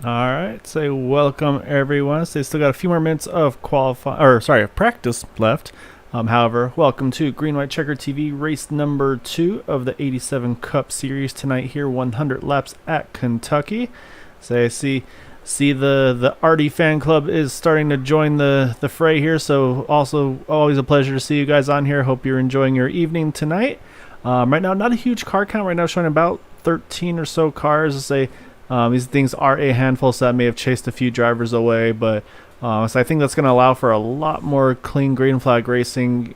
All right, say welcome everyone. So they still got a few more minutes of of practice left. However, welcome to Green White Checker TV race number 2 of the 87 Cup Series tonight here, 100 laps at Kentucky. So I see the Artie fan club is starting to join the fray here. So also always a pleasure to see you guys on here. Hope you're enjoying your evening tonight. Right now, not a huge car count. Right now, showing about 13 or so cars. Say these things are a handful, so that may have chased a few drivers away, but so I think that's going to allow for a lot more clean green flag racing,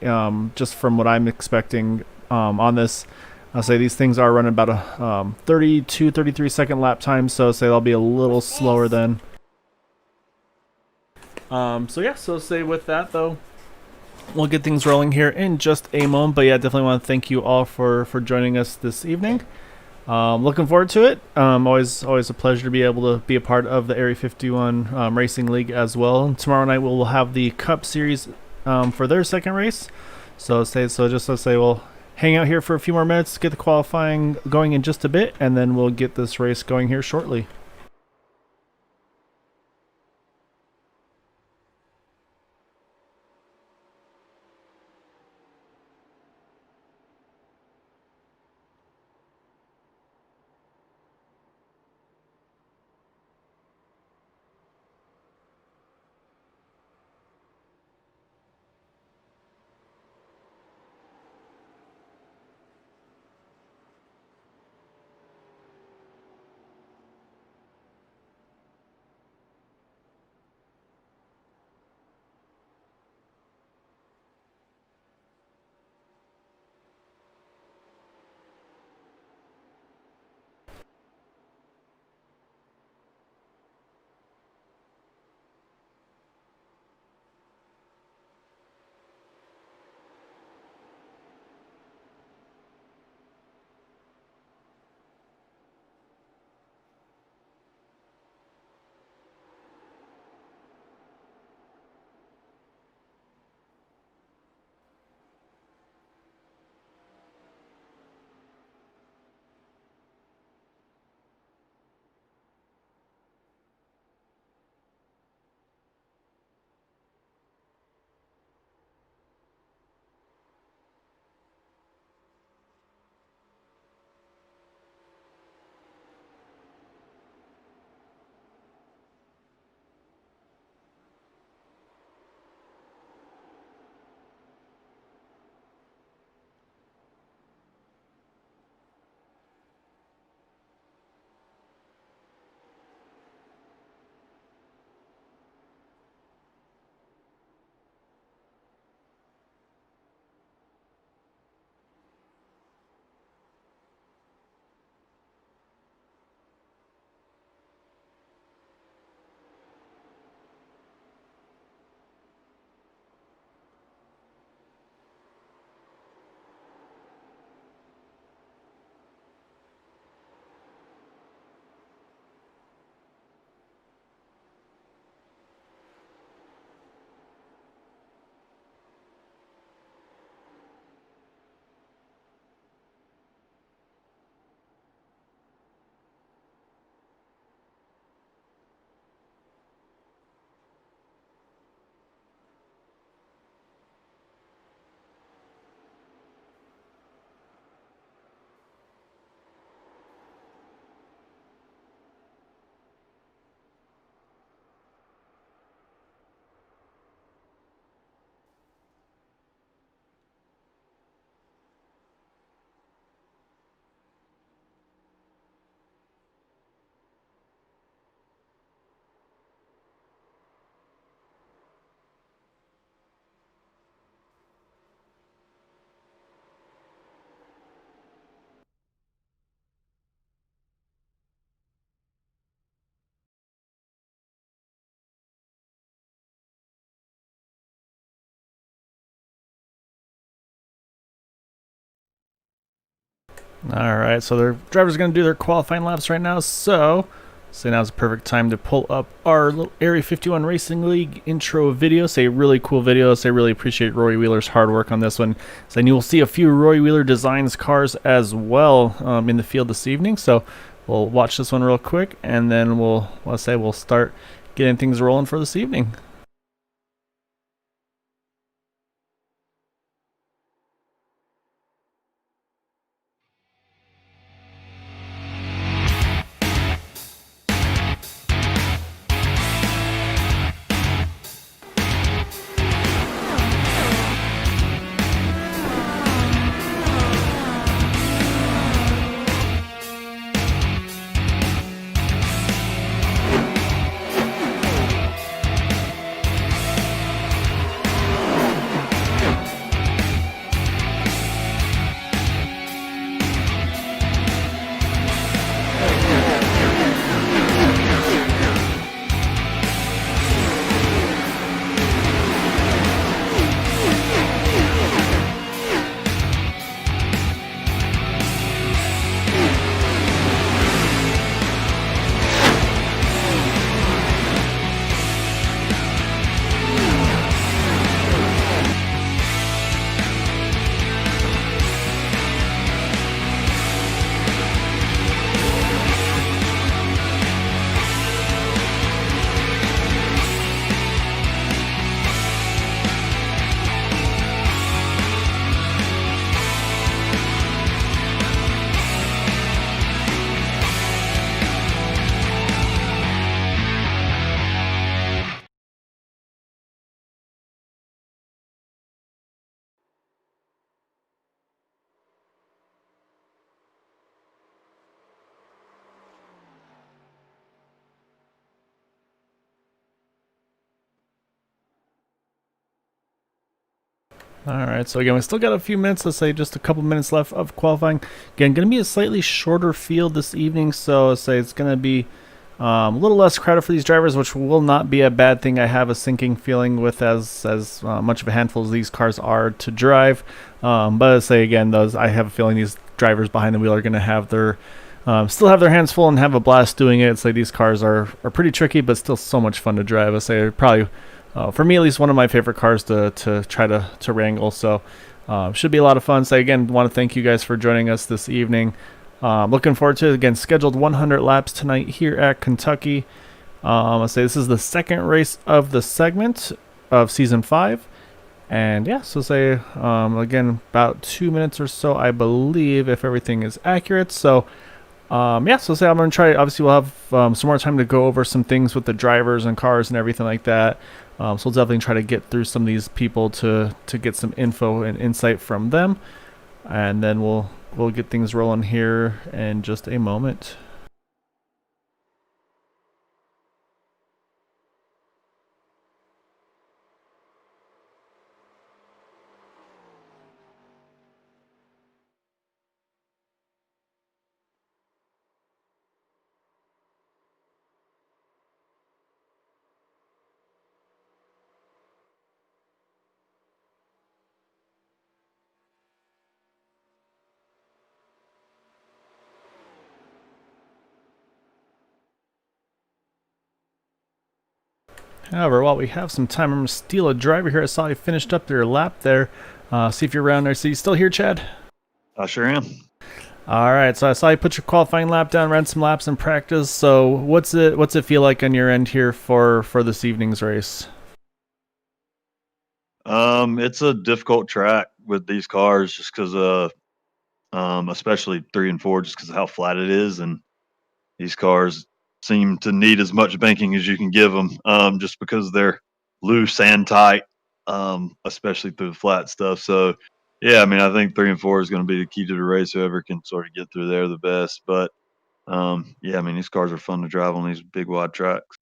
just from what I'm expecting on this. I'll say these things are running about a 32, 33 second lap time, so say they'll be a little slower then. So yeah, so say with that though, we'll get things rolling here in just a moment. But yeah, definitely want to thank you all for joining us this evening. Looking forward to it. Always a pleasure to be able to be a part of the Area 51 Racing League as well. And tomorrow night we'll have the Cup Series for their second race. So just let's say we'll hang out here for a few more minutes, get the qualifying going in just a bit, and then we'll get this race going here shortly. All right, so their drivers are going to do their qualifying laps right now. So now's the perfect time to pull up our little Area 51 Racing League intro video. Say really cool video. Say really appreciate Rory Wheeler's hard work on this one. So you will see a few Rory Wheeler Designs cars as well in the field this evening. So we'll watch this one real quick, and then we'll start getting things rolling for this evening. All right, so again, we still got a few minutes. Let's say just a couple minutes left of qualifying. Again, going to be a slightly shorter field this evening, so let's say it's going to be a little less crowded for these drivers, which will not be a bad thing. I have a sinking feeling with as much of a handful as these cars are to drive. But let's say again, I have a feeling these drivers behind the wheel are going to have their still have their hands full and have a blast doing it. It's like these cars are pretty tricky, but still so much fun to drive. I say probably for me at least one of my favorite cars to try to wrangle. So should be a lot of fun. So again, want to thank you guys for joining us this evening. Looking forward to it. Again, scheduled 100 laps tonight here at Kentucky. I'll say this is the second race of the segment of season 5. And yeah, so say again about 2 minutes or so, I believe, if everything is accurate. So yeah, so say I'm gonna try. Obviously, we'll have some more time to go over some things with the drivers and cars and everything like that. So we'll definitely try to get through some of these people to get some info and insight from them, and then we'll get things rolling here in just a moment. However, while we have some time, I'm going to steal a driver here. I saw you finished up your lap there. See if you're around there. So you still here, Chad? I sure am. All right. So I saw you put your qualifying lap down, ran some laps in practice. So what's it feel like on your end here for this evening's race? It's a difficult track with these cars just because especially 3 and 4, just because of how flat it is, and these cars seem to need as much banking as you can give them, just because they're loose and tight, especially through the flat stuff. So, yeah, I mean, I think 3 and 4 is going to be the key to the race. Whoever can sort of get through there the best. But yeah, I mean, these cars are fun to drive on these big wide tracks.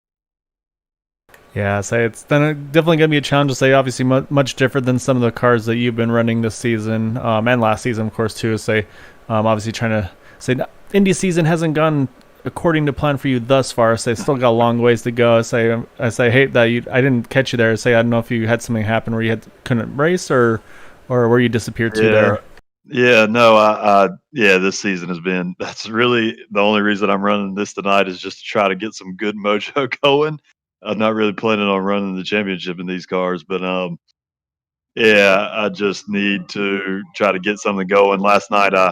Yeah, say it's then definitely going to be a challenge to say. Obviously, much different than some of the cars that you've been running this season and last season, of course, too. Say, obviously trying to say Indy season hasn't gone according to plan for you thus far. Say, still got a long ways to go. I hate that I didn't catch you there. Say, I don't know if you had something happen where you couldn't race or where you disappeared to there. Yeah, no, yeah, this season has been, that's really the only reason I'm running this tonight, is just to try to get some good mojo going. I'm not really planning on running the championship in these cars, but yeah, I just need to try to get something going. Last night, I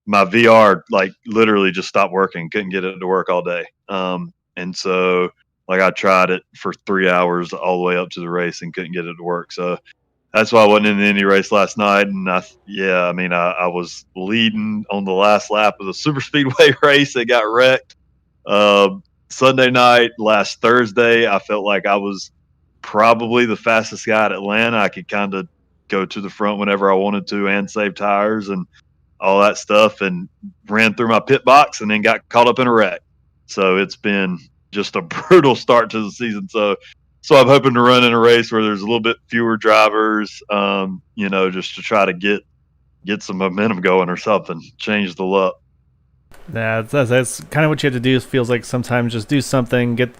my VR like literally just stopped working. Couldn't get it to work all day. And so like I tried it for 3 hours all the way up to the race and couldn't get it to work. So that's why I wasn't in any race last night. And I was leading on the last lap of the super speedway race that got wrecked. Sunday night, last Thursday, I felt like I was probably the fastest guy at Atlanta. I could kind of go to the front whenever I wanted to and save tires and all that stuff, and ran through my pit box and then got caught up in a wreck. So it's been just a brutal start to the season. So I'm hoping to run in a race where there's a little bit fewer drivers, just to try to get some momentum going or something, change the luck. Yeah, that's kind of what you have to do. It feels like sometimes just do something, get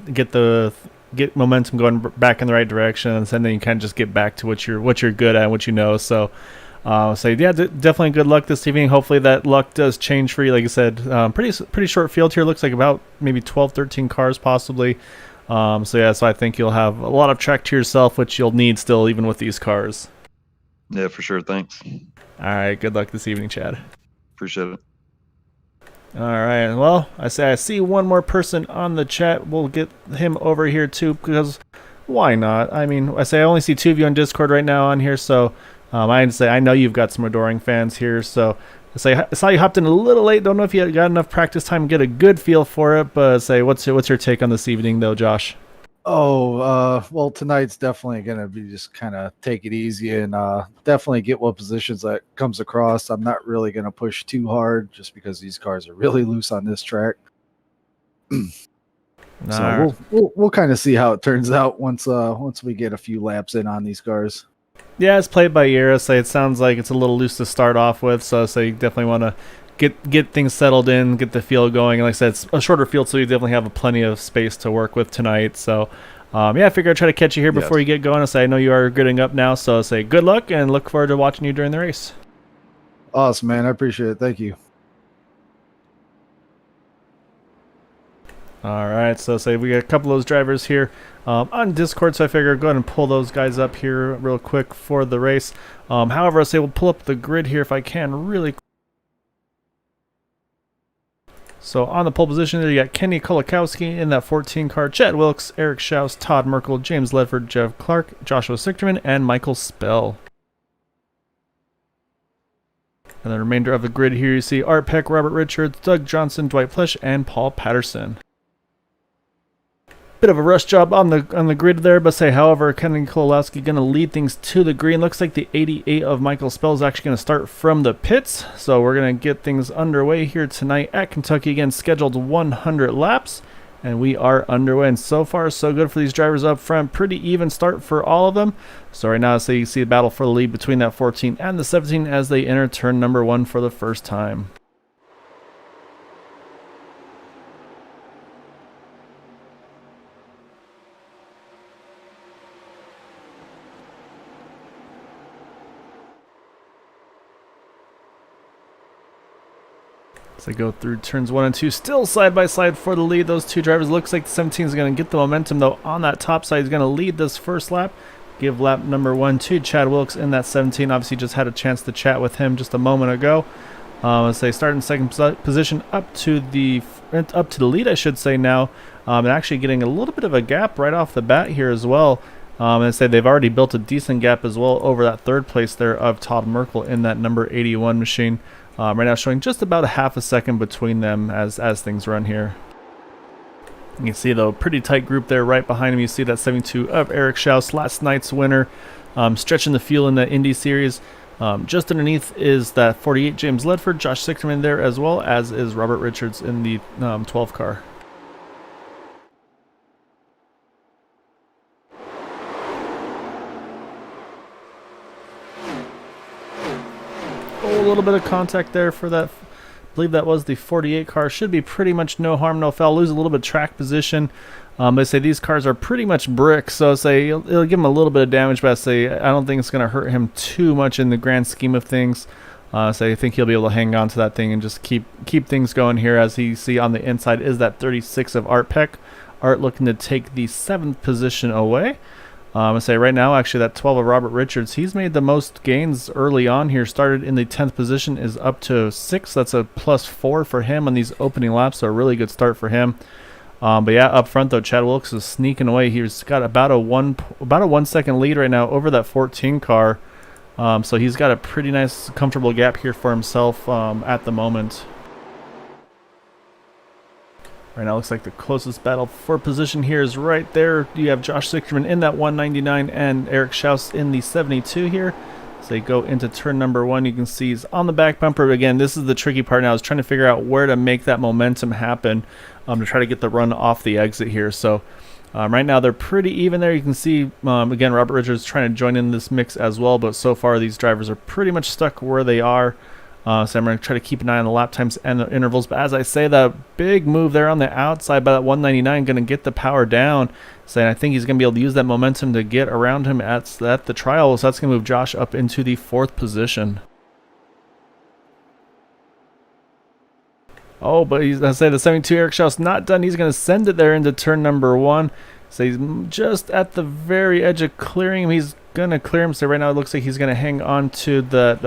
momentum going back in the right direction, and then you kind of just get back to what you're good at, and what you know. So, definitely good luck this evening. Hopefully that luck does change for you. Like I said, pretty short field here. Looks like about maybe 12, 13 cars possibly. So I think you'll have a lot of track to yourself, which you'll need still even with these cars. Yeah, for sure. Thanks. All right, good luck this evening, Chad. Appreciate it. All right. Well, I see one more person on the chat. We'll get him over here too, because why not? I mean, I only see two of you on Discord right now on here, so I know you've got some adoring fans here. So I saw you hopped in a little late. Don't know if you got enough practice time to get a good feel for it, but what's your take on this evening though, Josh? Well, tonight's definitely going to be just kind of take it easy and definitely get what positions that comes across. I'm not really going to push too hard just because these cars are really loose on this track. So we'll kind of see how it turns out once we get a few laps in on these cars. Yeah, it's played by ear. It sounds like it's a little loose to start off with, so you definitely want to get things settled in, get the field going. Like I said, it's a shorter field, so you definitely have plenty of space to work with tonight. So, I figure I'd try to catch you here before you get going. I know you are getting up now, so good luck and look forward to watching you during the race. Awesome, man. I appreciate it. Thank you. All right, so we got a couple of those drivers here on Discord, so I figure go ahead and pull those guys up here real quick for the race. However, we'll pull up the grid here if I can really quick. So on the pole position there, you got Kenny Kolakowski in that 14 car, Chad Wilkes, Eric Schaus, Todd Merkel, James Ledford, Jeff Clark, Joshua Sichterman, and Michael Spell. And the remainder of the grid here, you see Art Peck, Robert Richards, Doug Johnson, Dwight Plesh, and Paul Patterson. Bit of a rush job on the grid there, but however, Kenny Kolakowski going to lead things to the green. Looks like the 88 of Michael Spell is actually going to start from the pits. So we're going to get things underway here tonight at Kentucky. Again, scheduled 100 laps, and we are underway. And so far, so good for these drivers up front. Pretty even start for all of them. So right now, you see the battle for the lead between that 14 and the 17 as they enter turn number 1 for the first time. As they go through turns 1 and 2, still side by side for the lead. Those two drivers. Looks like the 17 is going to get the momentum though on that top side. He's going to lead this first lap. Give lap number 1 to Chad Wilkes in that 17. Obviously, just had a chance to chat with him just a moment ago. As they start in second position up to the lead, I should say now, and actually getting a little bit of a gap right off the bat here as well. And they've already built a decent gap as well over that third place there of Todd Merkel in that number 81 machine. Right now showing just about a half a second between them as things run here. You can see though, pretty tight group there right behind him. You see that 72 of Eric Schaus, last night's winner, stretching the field in the Indy Series. Just underneath is that 48 James Ledford, Josh Sichterman there, as well as is Robert Richards in the 12 car. A little bit of contact there for that. I believe that was the 48 car. Should be pretty much no harm, no foul. Lose a little bit of track position. They say these cars are pretty much brick, so it'll give him a little bit of damage, but I don't think it's going to hurt him too much in the grand scheme of things. I think he'll be able to hang on to that thing and just keep things going here. As you see on the inside is that 36 of Art Peck. Art looking to take the 7th position away. I say right now, actually, that 12 of Robert Richards, he's made the most gains early on here. Started in the 10th position, is up to 6. That's a +4 for him on these opening laps, so a really good start for him. But yeah, up front though, Chad Wilkes is sneaking away. He's got about a 1 second lead right now over that 14 car. So he's got a pretty nice, comfortable gap here for himself at the moment. Right now, looks like the closest battle for position here is right there. You have Josh Sicherman in that 199 and Eric Schaus in the 72 here. So they go into turn number 1. You can see he's on the back bumper. Again, this is the tricky part now, is trying to figure out where to make that momentum happen to try to get the run off the exit here. So right now they're pretty even there. You can see, again, Robert Richards trying to join in this mix as well, but so far these drivers are pretty much stuck where they are. So I'm going to try to keep an eye on the lap times and the intervals. But as I say, that big move there on the outside by that 199 going to get the power down. So I think he's going to be able to use that momentum to get around him at the trial. So that's going to move Josh up into the 4th position. Oh, but he's going to say the 72 Eric Schaus not done. He's going to send it there into turn number 1. So he's just at the very edge of clearing him. He's going to clear him. So right now it looks like he's going to hang on to that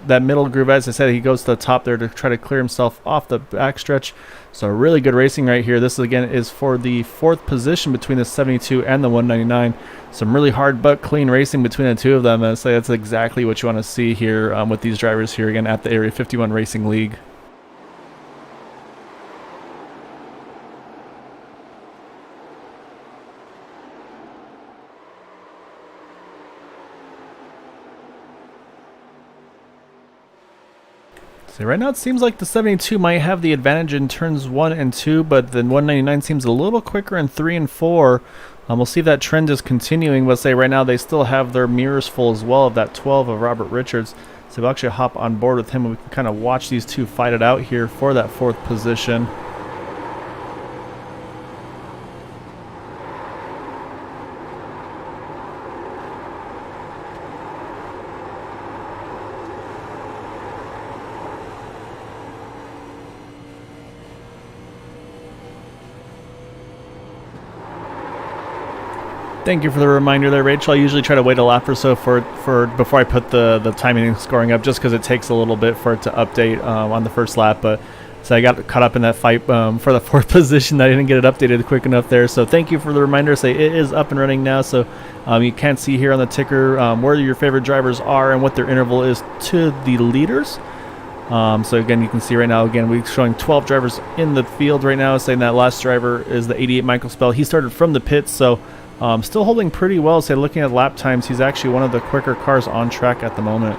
that middle groove. As I said, he goes to the top there to try to clear himself off the backstretch. So really good racing right here. This again is for the 4th position between the 72 and the 199. Some really hard but clean racing between the two of them. And I say that's exactly what you want to see here with these drivers here again at the Area 51 Racing League. So right now it seems like the 72 might have the advantage in turns 1 and 2, but the 199 seems a little quicker in 3 and 4. We'll see if that trend is continuing, but say right now they still have their mirrors full as well of that 12 of Robert Richards. So we'll actually hop on board with him and we can kind of watch these two fight it out here for that 4th position. Thank you for the reminder there, Rachel. I usually try to wait a lap or so for before I put the timing and scoring up, just because it takes a little bit for it to update on the first lap. But so I got caught up in that fight for the 4th position. I didn't get it updated quick enough there. So thank you for the reminder. Say it is up and running now. So you can see here on the ticker where your favorite drivers are and what their interval is to the leaders. So again, you can see right now, again, we're showing 12 drivers in the field right now, saying that last driver is the 88 Michael Spell. He started from the pits, so still holding pretty well. Say looking at lap times, he's actually one of the quicker cars on track at the moment.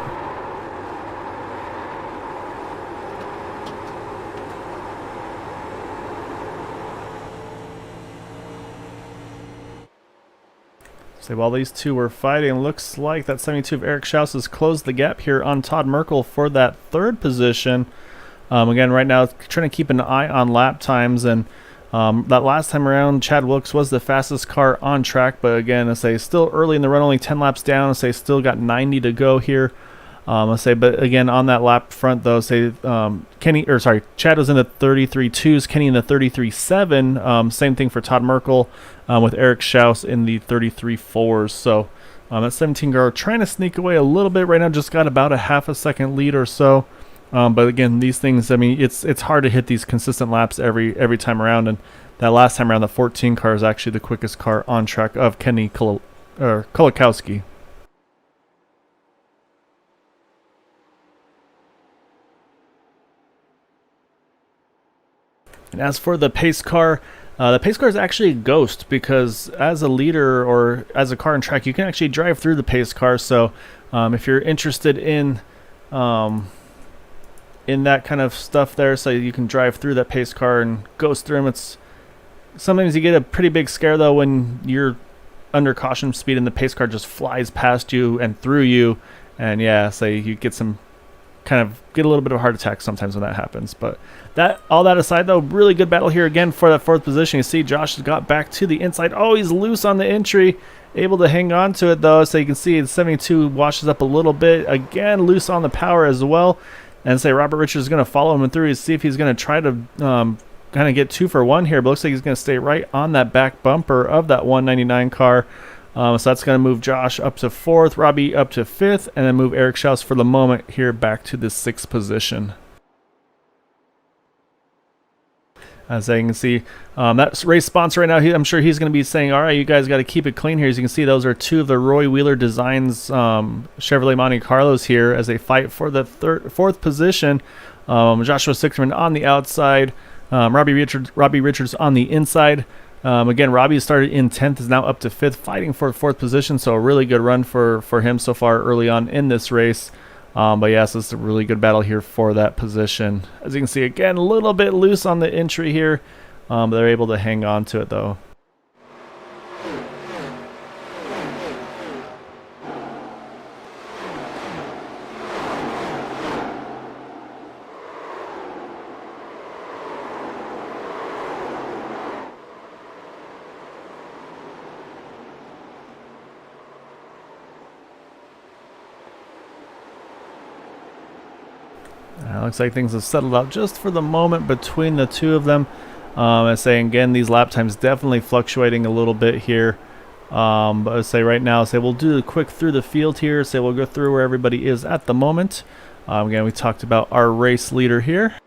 So while these two were fighting, looks like that 72 of Eric Schaus has closed the gap here on Todd Merkel for that 3rd position. Again, right now trying to keep an eye on lap times, and that last time around, Chad Wilkes was the fastest car on track, but again, I say still early in the run, only 10 laps down. I say still got 90 to go here. I say, but again, on that lap front though, say Chad was in the 33.2s, Kenny in the 33.7. Same thing for Todd Merkel, with Eric Schaus in the 33.4s. So that 17 car trying to sneak away a little bit right now, just got about a half a second lead or so. But again, these things, I mean, it's hard to hit these consistent laps every time around, and that last time around, the 14 car is actually the quickest car on track of Kenny Kolakowski. And as for the pace car is actually a ghost, because as a leader or as a car on track, you can actually drive through the pace car. So if you're interested in that kind of stuff there, so you can drive through that pace car and ghost through them. It's sometimes you get a pretty big scare though when you're under caution speed and the pace car just flies past you and through you, and yeah, so you get a little bit of a heart attack sometimes when that happens. But all that aside though, really good battle here again for that 4th position. You see Josh has got back to the inside. Oh, he's loose on the entry, able to hang on to it though, so you can see the 72 washes up a little bit, again loose on the power as well. And say Robert Richards is going to follow him through to see if he's going to try to kind of get 2 for 1 here, but looks like he's going to stay right on that back bumper of that 199 car. So that's going to move Josh up to 4th, Robbie up to 5th, and then move Eric Schaus for the moment here back to the 6th position. As you can see, that race sponsor right now, I'm sure he's going to be saying, all right, you guys got to keep it clean here. As you can see, those are 2 of the Roy Wheeler Designs Chevrolet Monte Carlos here as they fight for the 4th position. Joshua Sichterman on the outside, Robbie Richards on the inside. Again, Robbie started in 10th, is now up to 5th, fighting for 4th position, so a really good run for him so far early on in this race. But yes, it's a really good battle here for that position. As you can see, again, a little bit loose on the entry here, but they're able to hang on to it though. Looks like things have settled out just for the moment between the 2 of them. I say again, these lap times definitely fluctuating a little bit here. But I say right now, we'll do a quick through the field here. We'll go through where everybody is at the moment. Again, we talked about our race leader here.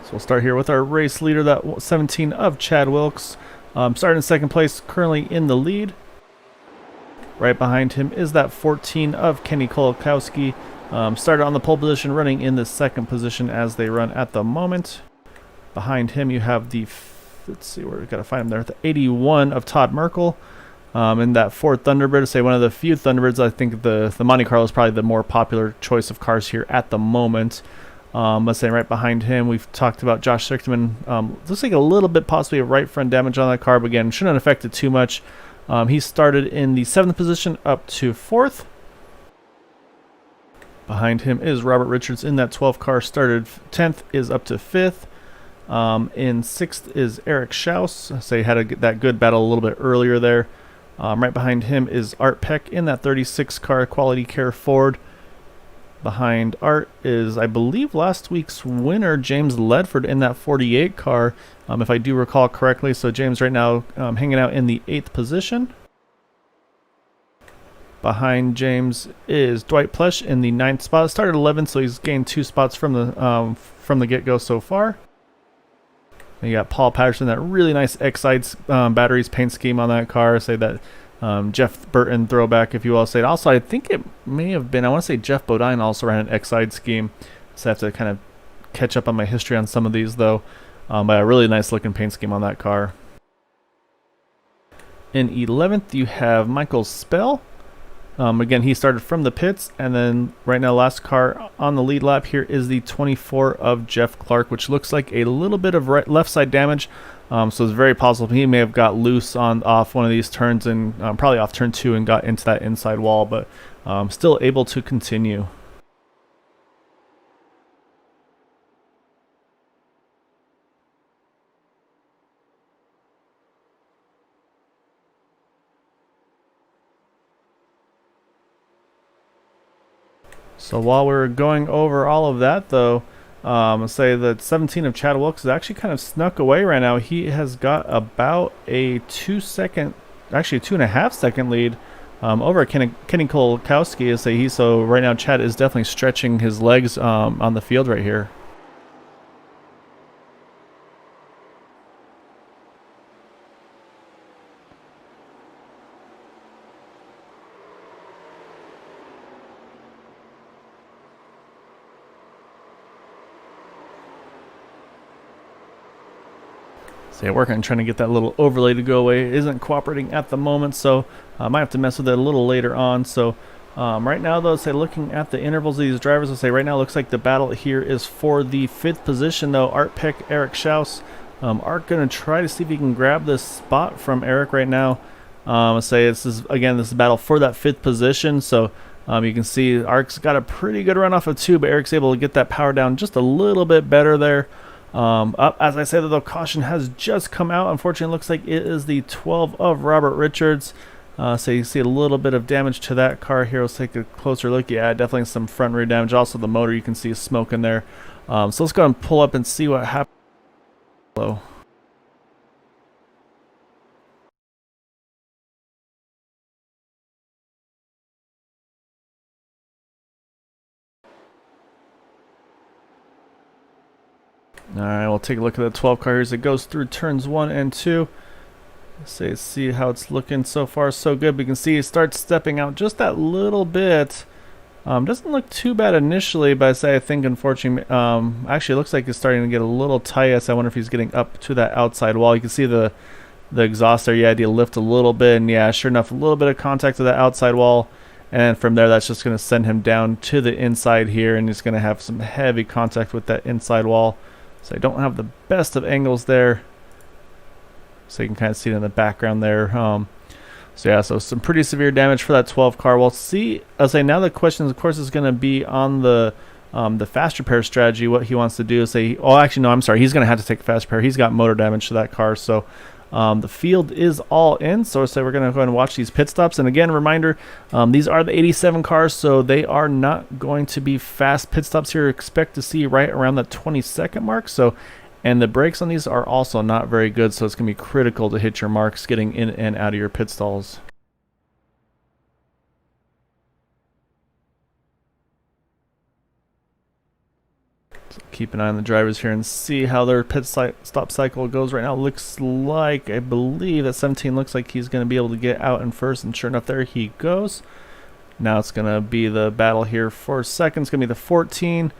So we'll start here with our race leader, that 17 of Chad Wilkes. Starting in 2nd place, currently in the lead. Right behind him is that 14 of Kenny Kolakowski. Started on the pole position, running in the 2nd position as they run at the moment. Behind him you have the, let's see where we got to find him there, the 81 of Todd Merkel. In that 4th Thunderbird, one of the few Thunderbirds. I think the Monte Carlo is probably the more popular choice of cars here at the moment. Let's say right behind him, we've talked about Josh Sichterman. Looks like a little bit possibly a right front damage on that car, but again, shouldn't affect it too much. He started in the 7th position up to 4th. Behind him is Robert Richards in that 12 car, started 10th, is up to 5th. In 6th is Eric Schaus. So he had that good battle a little bit earlier there. Right behind him is Art Peck in that 36 car Quality Care Ford. Behind Art is, I believe, last week's winner, James Ledford, in that 48 car, if I do recall correctly. So James right now hanging out in the 8th position. Behind James is Dwight Plesh in the 9th spot. Started 11th, so he's gained 2 spots from the get-go so far. And you got Paul Patterson, that really nice Exide batteries paint scheme on that car. Say that Jeff Burton throwback, if you will. Say it. Also, I think it may have been, I want to say Jeff Bodine also ran an Exide scheme. So I have to kind of catch up on my history on some of these, though. But a really nice looking paint scheme on that car. In 11th, you have Michael Spell. Again, he started from the pits, and then right now, last car on the lead lap here is the 24 of Jeff Clark, which looks like a little bit of left side damage. So it's very possible he may have got loose off one of these turns, and probably off turn 2 and got into that inside wall, but still able to continue. So while we're going over all of that, though, I'll say that 17 of Chad Wilkes is actually kind of snuck away right now. He has got about a 2.5 second lead over Kenny Kolakowski. So right now Chad is definitely stretching his legs on the field right here. So yeah, working on trying to get that little overlay to go away. It isn't cooperating at the moment, so I might have to mess with it a little later on. So right now, though, looking at the intervals of these drivers, right now looks like the battle here is for the 5th position, though. Art Peck, Eric Schaus. Art going to try to see if he can grab this spot from Eric right now. This is a battle for that 5th position. So you can see Art's got a pretty good run off of 2, but Eric's able to get that power down just a little bit better there. Up, as I said, though, caution has just come out. Unfortunately, it looks like it is the 12 of Robert Richards. So you see a little bit of damage to that car here. Let's take a closer look. Yeah, definitely some front rear damage. Also the motor, you can see smoke in there. So let's go and pull up and see what happened. Hello. Alright, we'll take a look at the 12 car here as it goes through turns 1 and 2. See how it's looking so far. So good. We can see it starts stepping out just that little bit. Doesn't look too bad initially, but I think unfortunately, actually it looks like it's starting to get a little tight. So I wonder if he's getting up to that outside wall. You can see the exhaust there. Yeah, I did lift a little bit, and yeah, sure enough, a little bit of contact to that outside wall. And from there, that's just going to send him down to the inside here, and he's going to have some heavy contact with that inside wall. So I don't have the best of angles there. So you can kind of see it in the background there. So yeah, so some pretty severe damage for that 12 car. We'll see. I'll say now the question, of course, is going to be on the fast repair strategy. What he wants to do is say, oh, actually, no, I'm sorry. He's going to have to take a fast repair. He's got motor damage to that car. So the field is all in. So we're going to go ahead and watch these pit stops. And again, reminder, these are the 87 cars, so they are not going to be fast pit stops here. Expect to see right around the 20-second mark. So, and the brakes on these are also not very good, so it's going to be critical to hit your marks getting in and out of your pit stalls. So keep an eye on the drivers here and see how their stop cycle goes right now. Looks like, I believe that 17 looks like he's going to be able to get out in first, and sure enough, there he goes. Now it's going to be the battle here for second. It's going to be the 14, and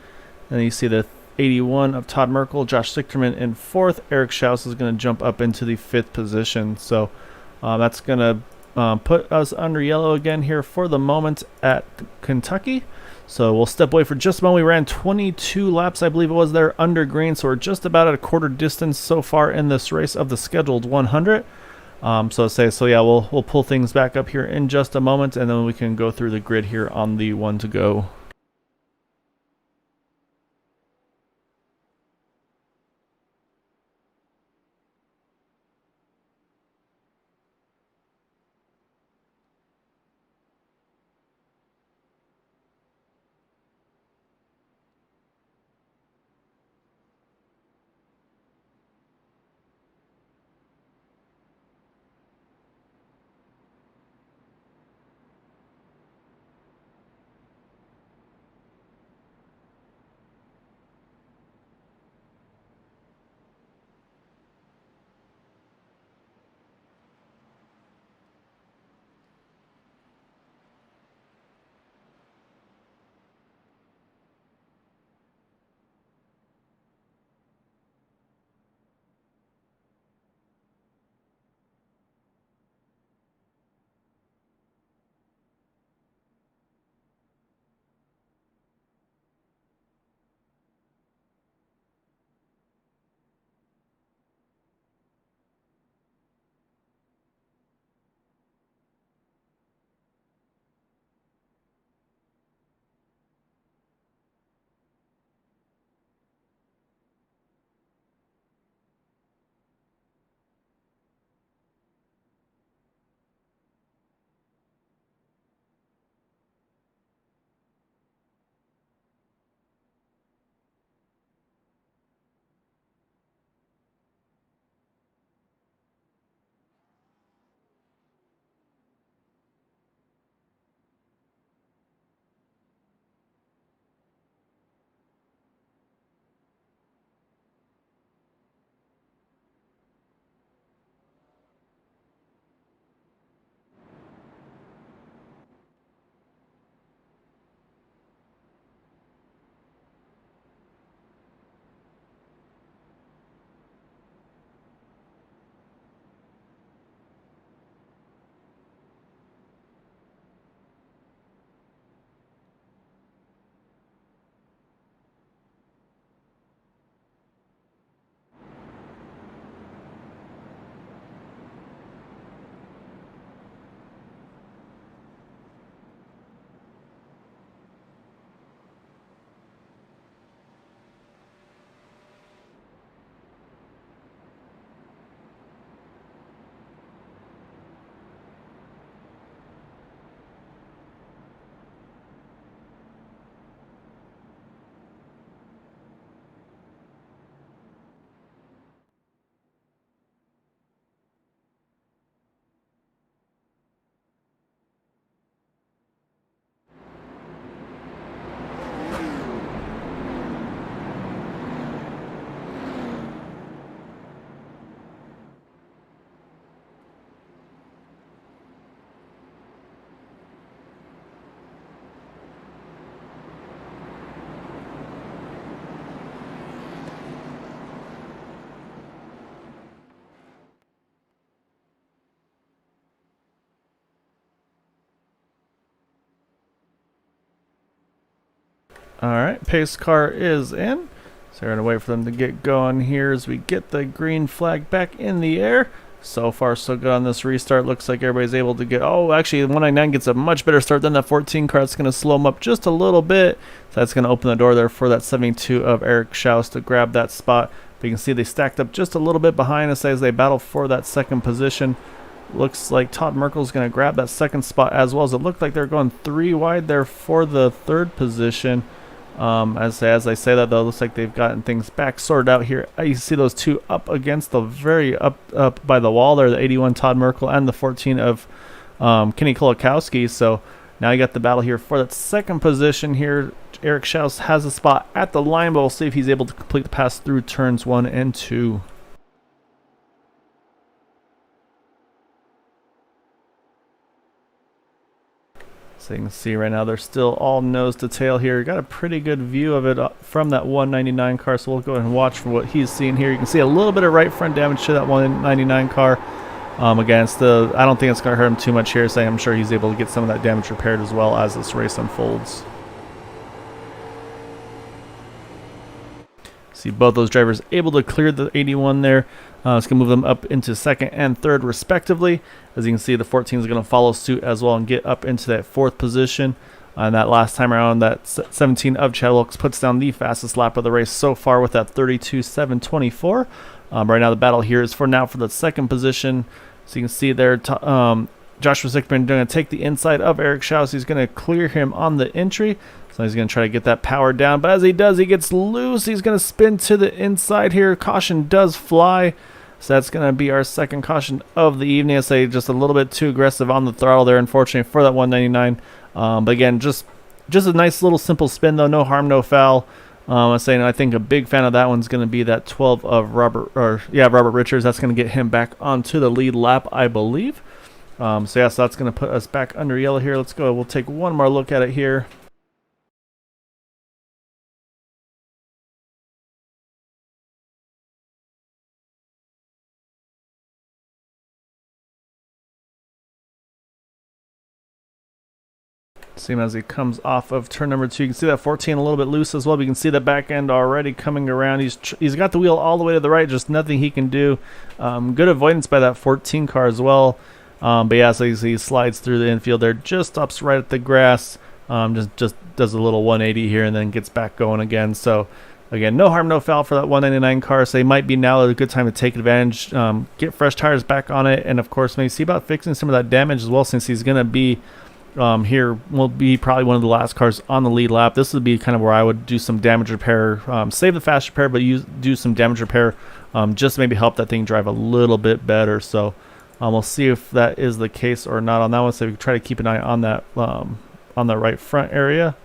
then you see the 81 of Todd Merkel, Josh Sichterman in fourth. Eric Schaus is going to jump up into the 5th position. So that's going to put us under yellow again here for the moment at Kentucky. So we'll step away for just a moment. We ran 22 laps, I believe it was, there under green. So we're just about at a quarter distance so far in this race of the scheduled 100. So yeah, we'll pull things back up here in just a moment, and then we can go through the grid here on the one to go. All right, pace car is in. So we're gonna wait for them to get going here as we get the green flag back in the air. So far, so good on this restart. Looks like everybody's able to get... Oh, actually, 199 gets a much better start than that 14 car. It's going to slow them up just a little bit. So that's going to open the door there for that 72 of Eric Schaus to grab that spot. But you can see they stacked up just a little bit behind us as they battle for that second position. Looks like Todd Merkel's going to grab that second spot as well, as it looked like they're going 3 wide there for the third position. As I say that, though, it looks like they've gotten things back sorted out here. You see those two up against the very up by the wall there, the 81 Todd Merkel and the 14 of Kenny Kolakowski. So now you got the battle here for that second position here. Eric Schaus has a spot at the line, but we'll see if he's able to complete the pass through turns 1 and 2. So you can see right now they're still all nose to tail here. Got a pretty good view of it from that 199 car, so we'll go ahead and watch for what he's seeing here. You can see a little bit of right front damage to that 199 car. Again, I don't think it's going to hurt him too much here, so I'm sure he's able to get some of that damage repaired as well as this race unfolds. See both those drivers able to clear the 81 there. It's going to move them up into second and third respectively. As you can see, the 14 is going to follow suit as well and get up into that fourth position. And that last time around, that 17 of Chad Wilkes puts down the fastest lap of the race so far with that 32.724. Right now the battle here is for the second position. So you can see there, Joshua Zickman going to take the inside of Eric Schaus. He's going to clear him on the entry. So he's going to try to get that power down. But as he does, he gets loose. He's going to spin to the inside here. Caution does fly. So that's going to be our second caution of the evening. I say just a little bit too aggressive on the throttle there, unfortunately, for that 199. But again, just a nice little simple spin, though. No harm, no foul. I'm saying I think a big fan of that one's going to be that 12 of Robert Richards. That's going to get him back onto the lead lap, I believe. So that's going to put us back under yellow here. Let's go. We'll take one more look at it here. Same as he comes off of turn number 2. You can see that 14 a little bit loose as well. But you can see the back end already coming around. He's got the wheel all the way to the right, just nothing he can do. Good avoidance by that 14 car as well. But yeah, so he slides through the infield there, just stops right at the grass, just does a little 180 here and then gets back going again. So again, no harm, no foul for that 199 car. So it might be now a good time to take advantage, get fresh tires back on it, and of course maybe see about fixing some of that damage as well, since he's going to be here will be probably one of the last cars on the lead lap. This would be kind of where I would do some damage repair, save the fast repair, but do some damage repair, just to maybe help that thing drive a little bit better. So we'll see if that is the case or not on that one. So we can try to keep an eye on that on the right front area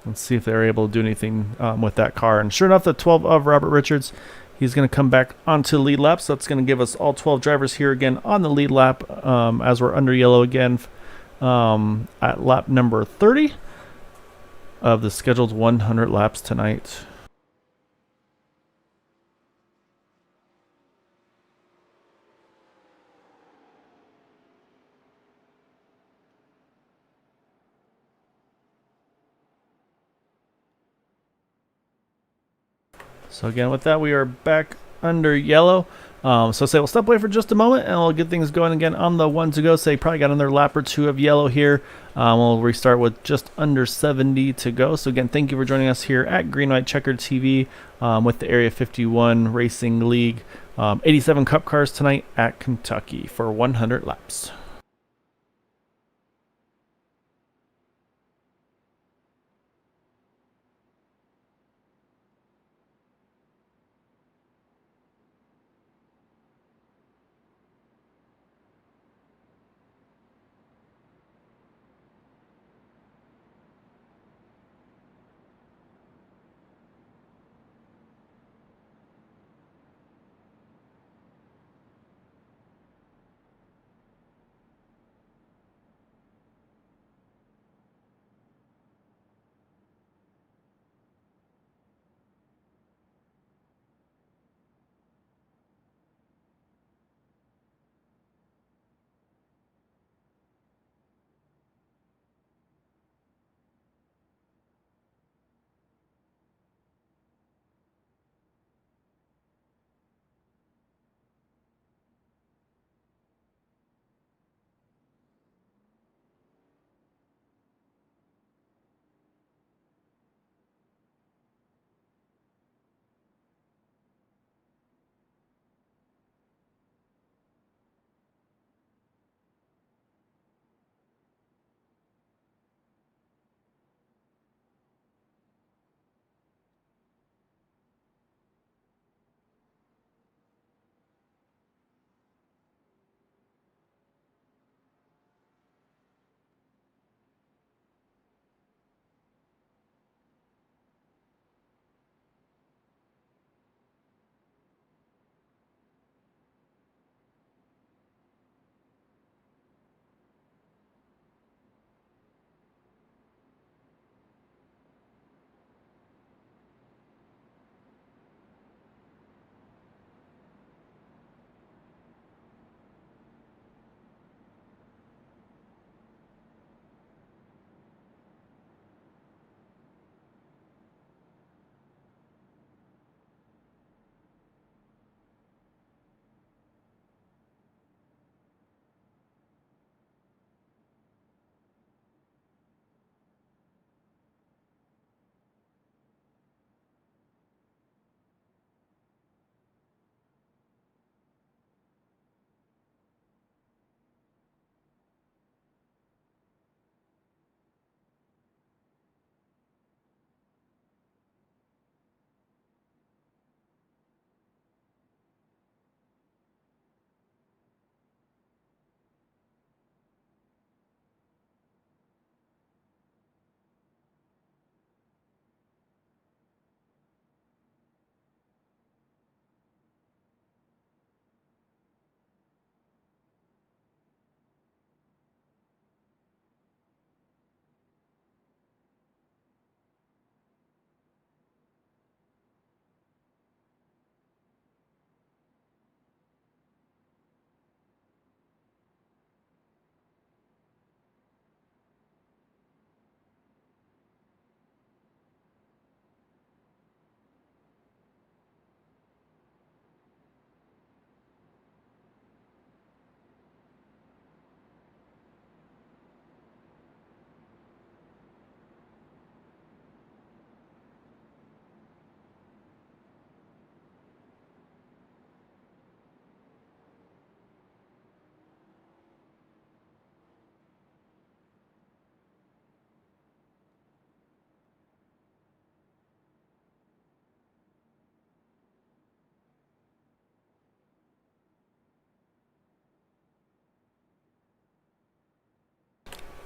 and see if they're able to do anything with that car. And sure enough, the 12 of Robert Richards, he's going to come back onto the lead lap. So that's going to give us all 12 drivers here again on the lead lap, as we're under yellow again. At lap number 30 of the scheduled 100 laps tonight. So again, with that, we are back under yellow. So say we'll step away for just a moment and we'll get things going again on the one to go. Say probably got another lap or two of yellow here. We'll restart with just under 70 to go. So again, thank you for joining us here at Green White Checkered TV with the Area 51 Racing League 87 Cup Cars tonight at Kentucky for 100 laps.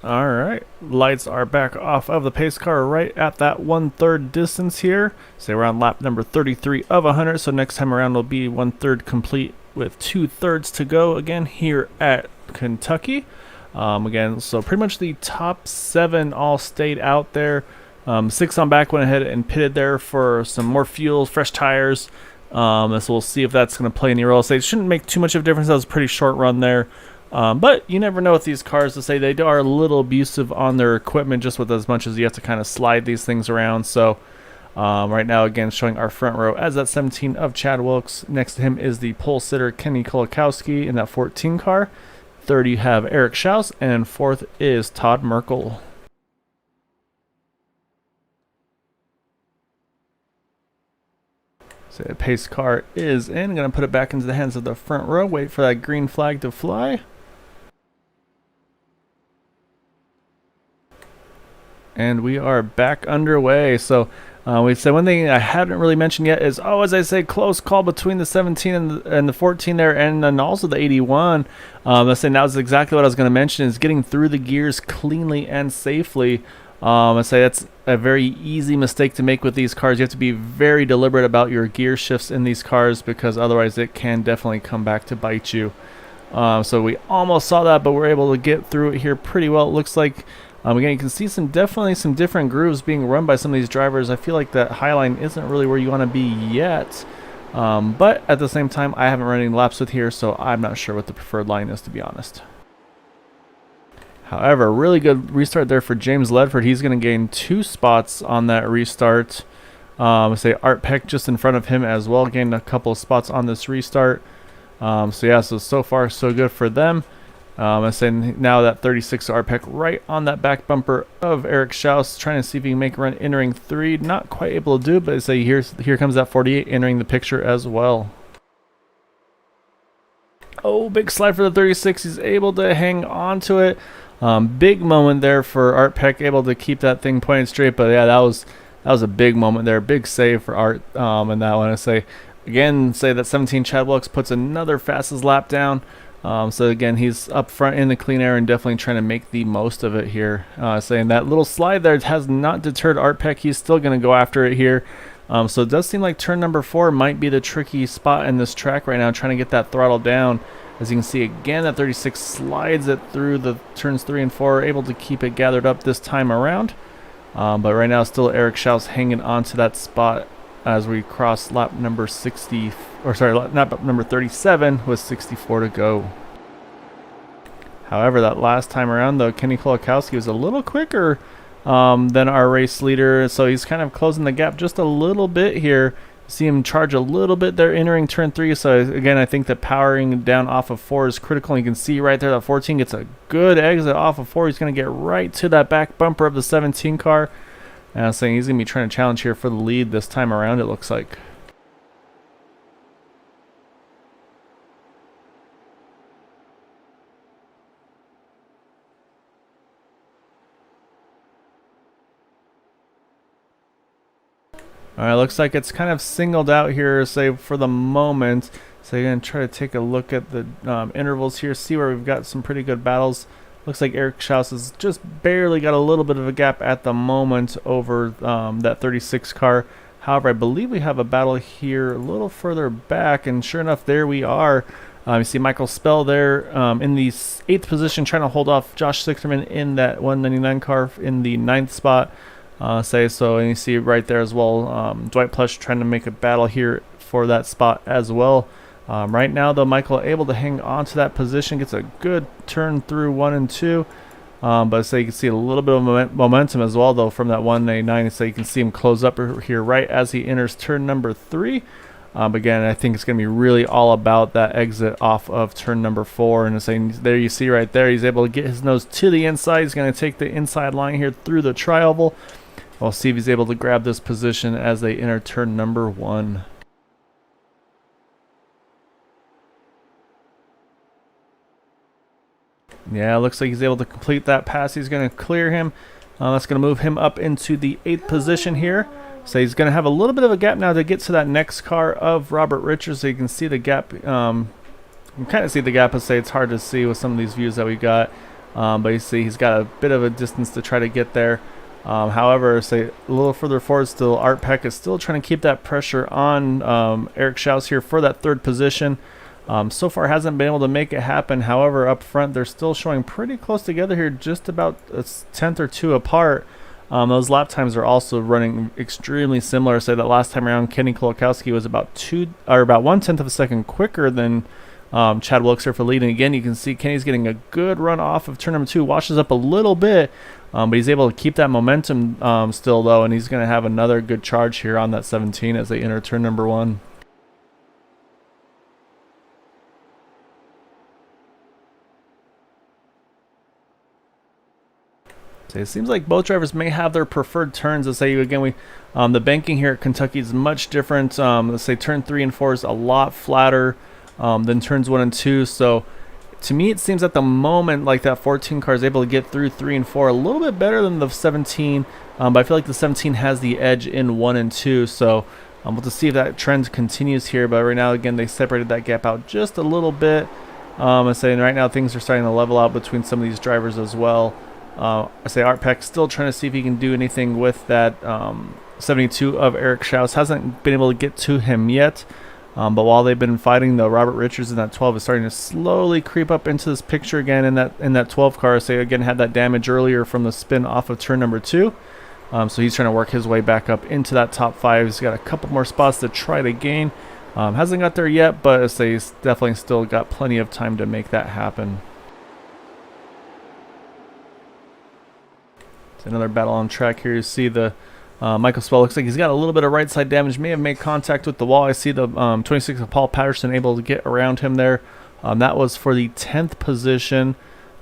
All right, lights are back off of the pace car right at that 1/3 distance here. So we're on lap number 33 of 100. So next time around will be 1/3 complete with 2/3 to go again here at Kentucky. Again, so pretty much the top 7 all stayed out there. 6 on back went ahead and pitted there for some more fuel, fresh tires. So we'll see if that's going to play any role. So it shouldn't make too much of a difference. That was a pretty short run there. But you never know with these cars. To say they are a little abusive on their equipment, just with as much as you have to kind of slide these things around. So right now, again, showing our front row as that 17 of Chad Wilkes. Next to him is the pole sitter Kenny Kolakowski in that 14 car. Third, you have Eric Schaus, and fourth is Todd Merkel. So the pace car is in. I'm going to put it back into the hands of the front row. Wait for that green flag to fly. And we are back underway. So we said one thing I haven't really mentioned yet is, as I say, close call between the 17 and the 14 there, and then also the 81. I say that was exactly what I was going to mention, is getting through the gears cleanly and safely. I say that's a very easy mistake to make with these cars. You have to be very deliberate about your gear shifts in these cars, because otherwise it can definitely come back to bite you. So we almost saw that, but we're able to get through it here pretty well. It looks like, again, you can see definitely some different grooves being run by some of these drivers. I feel like that Highline isn't really where you want to be yet. But at the same time, I haven't run any laps with here, so I'm not sure what the preferred line is, to be honest. However, really good restart there for James Ledford. He's going to gain 2 spots on that restart. Say Art Peck just in front of him as well, gained a couple of spots on this restart. So far so good for them. I say now that 36 Art Peck right on that back bumper of Eric Schaus, trying to see if he can make a run entering 3. Not quite able to do it, but I say here comes that 48 entering the picture as well. Oh, big slide for the 36. He's able to hang on to it. Big moment there for Art Peck, able to keep that thing pointed straight. But yeah, that was a big moment there. Big save for Art and that one. I say that 17 Chad Wilkes puts another fastest lap down. So again, he's up front in the clean air and definitely trying to make the most of it here. Saying that little slide there has not deterred Art Peck. He's still going to go after it here. So it does seem like turn number 4 might be the tricky spot in this track right now, trying to get that throttle down. As you can see, again, that 36 slides it through the turns 3 and 4, able to keep it gathered up this time around. But right now, still Eric Schaus hanging on to that spot as we cross lap number 60, or sorry, lap number 37 with 64 to go. However, that last time around, though, Kenny Kolakowski was a little quicker than our race leader, so he's kind of closing the gap just a little bit here. See him charge a little bit there entering turn 3. So again, I think that powering down off of 4 is critical. You can see right there that 14 gets a good exit off of 4. He's going to get right to that back bumper of the 17 car. And I was saying he's going to be trying to challenge here for the lead this time around, it looks like. Alright, looks like it's kind of singled out here, say, for the moment. So you're going to try to take a look at the intervals here, see where we've got some pretty good battles. Looks like Eric Schaus has just barely got a little bit of a gap at the moment over that 36 car. However, I believe we have a battle here a little further back, and sure enough, there we are. You see Michael Spell there in the 8th position, trying to hold off Josh Sichterman in that 199 car in the 9th spot. And you see right there as well, Dwight Plush trying to make a battle here for that spot as well. Right now, though, Michael able to hang on to that position, gets a good turn through 1 and 2. But so you can see a little bit of momentum as well, though, from that 189. So you can see him close up here right as he enters turn number 3. Again, I think it's going to be really all about that exit off of turn number 4. And there you see right there, he's able to get his nose to the inside. He's going to take the inside line here through the tri-oval. We'll see if he's able to grab this position as they enter turn number 1. Yeah, looks like he's able to complete that pass. He's going to clear him. That's going to move him up into the 8th position here. So he's going to have a little bit of a gap now to get to that next car of Robert Richards. So you can see the gap. You can kind of see the gap. I say it's hard to see with some of these views that we got. But you see he's got a bit of a distance to try to get there. However, say a little further forward still, Art Peck is still trying to keep that pressure on Eric Schaus here for that third position. So far hasn't been able to make it happen. However, up front they're still showing pretty close together here, just about a tenth or two apart. Those lap times are also running extremely similar. Say that last time around, Kenny Kolakowski was about 1/10 of a second quicker than Chad Wilkes here for leading. Again, you can see Kenny's getting a good run off of turn number 2, washes up a little bit, but he's able to keep that momentum still though, and he's going to have another good charge here on that 17 as they enter turn number 1. So it seems like both drivers may have their preferred turns. Let's say again, the banking here at Kentucky is much different. Let's say turn 3 and 4 is a lot flatter than turns 1 and 2. So to me, it seems at the moment like that 14 car is able to get through 3 and 4 a little bit better than the 17. But I feel like the 17 has the edge in 1 and 2. So we'll have to see if that trend continues here. But right now, again, they separated that gap out just a little bit. I'm saying right now things are starting to level out between some of these drivers as well. I say Art Peck still trying to see if he can do anything with that 72 of Eric Schaus. Hasn't been able to get to him yet. But while they've been fighting, though, Robert Richards in that 12 is starting to slowly creep up into this picture again in that 12 car. Say again had that damage earlier from the spin off of turn number 2. So he's trying to work his way back up into that top 5. He's got a couple more spots to try to gain. Hasn't got there yet, but I say he's definitely still got plenty of time to make that happen. Another battle on track here. You see the Michael Swell looks like he's got a little bit of right side damage. May have made contact with the wall. I see the 26 of Paul Patterson able to get around him there. That was for the 10th position.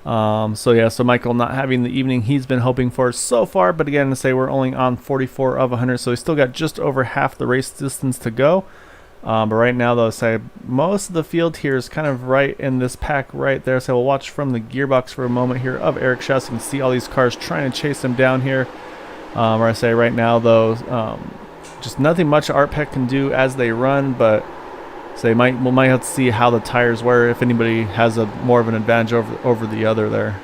So Michael not having the evening he's been hoping for so far. But again, to say we're only on 44 of 100, so he's still got just over half the race distance to go. But right now, though, say most of the field here is kind of right in this pack right there. So we'll watch from the gearbox for a moment here of Eric Schaus. You can see all these cars trying to chase him down here. Where I say right now, though, just nothing much Art Peck can do as they run. But say we might have to see how the tires wear, if anybody has a more of an advantage over the other there.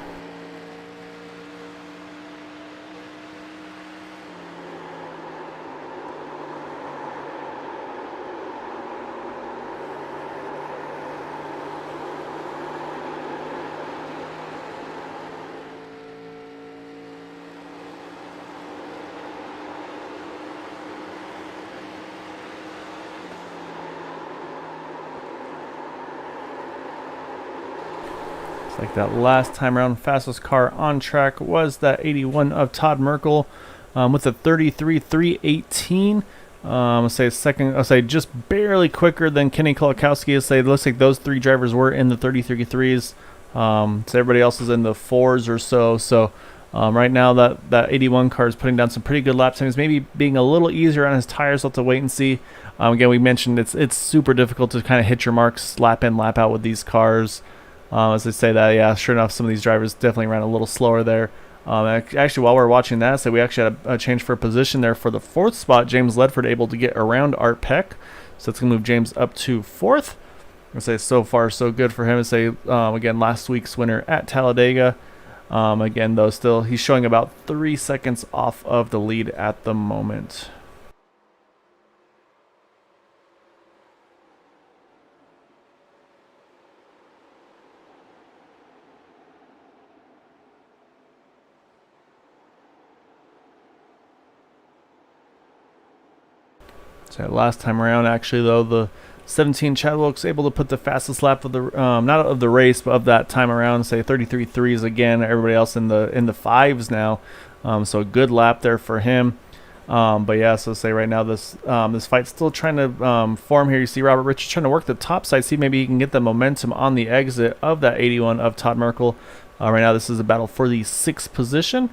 Like that last time around, fastest car on track was that 81 of Todd Merkel with a 33.318. I'll say second. I'll say just barely quicker than Kenny Kolakowski. I'll say it looks like those 3 drivers were in the 33.3s. So everybody else is in the 4s or so. So right now that 81 car is putting down some pretty good lap times. Maybe being a little easier on his tires. We'll have to wait and see. Again, we mentioned it's super difficult to kind of hit your marks lap in, lap out with these cars. As I say that, yeah, sure enough, some of these drivers definitely ran a little slower there. Actually, while we were watching that, so we actually had a change for position there for the 4th spot. James Ledford able to get around Art Peck, so it's going to move James up to 4th. I say so far so good for him. I say again, last week's winner at Talladega. Again, though, still he's showing about 3 seconds off of the lead at the moment. So last time around, actually, though, the 17 Chad Wilkes able to put the fastest lap of the not of the race, but of that time around. Say 33.3s again. Everybody else in the 5s now. So a good lap there for him. But yeah, so say right now this fight's still trying to form here. You see Robert Richards trying to work the top side. See maybe he can get the momentum on the exit of that 81 of Todd Merkel. Right now this is a battle for the 6th position.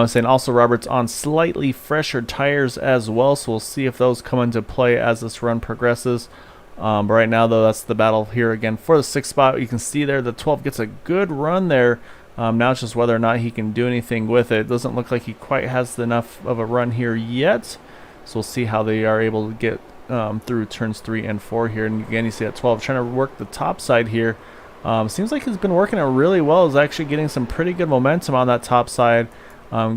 Saying also Robert's on slightly fresher tires as well, so we'll see if those come into play as this run progresses. But right now, though, that's the battle here again for the 6th spot. You can see there the 12 gets a good run there. Now it's just whether or not he can do anything with it. It doesn't look like he quite has enough of a run here yet. So we'll see how they are able to get through turns 3 and 4 here. And again, you see that 12 trying to work the top side here. Seems like he's been working it really well. He's actually getting some pretty good momentum on that top side.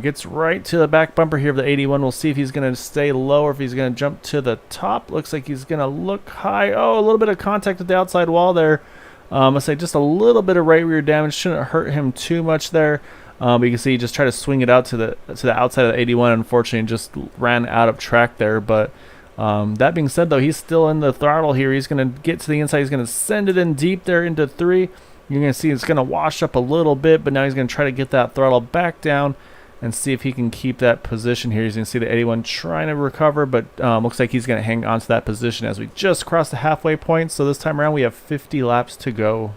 Gets right to the back bumper here of the 81. We'll see if he's going to stay low or if he's going to jump to the top. Looks like he's going to look high. Oh, a little bit of contact with the outside wall there. I say just a little bit of right rear damage. Shouldn't hurt him too much there. But you can see he just tried to swing it out to the outside of the 81. Unfortunately, just ran out of track there. But that being said, though, he's still in the throttle here. He's going to get to the inside. He's going to send it in deep there into 3. You're going to see it's going to wash up a little bit, but now he's going to try to get that throttle back down and see if he can keep that position here. You can see the 81 trying to recover, but looks like he's going to hang on to that position as we just crossed the halfway point. So this time around, we have 50 laps to go.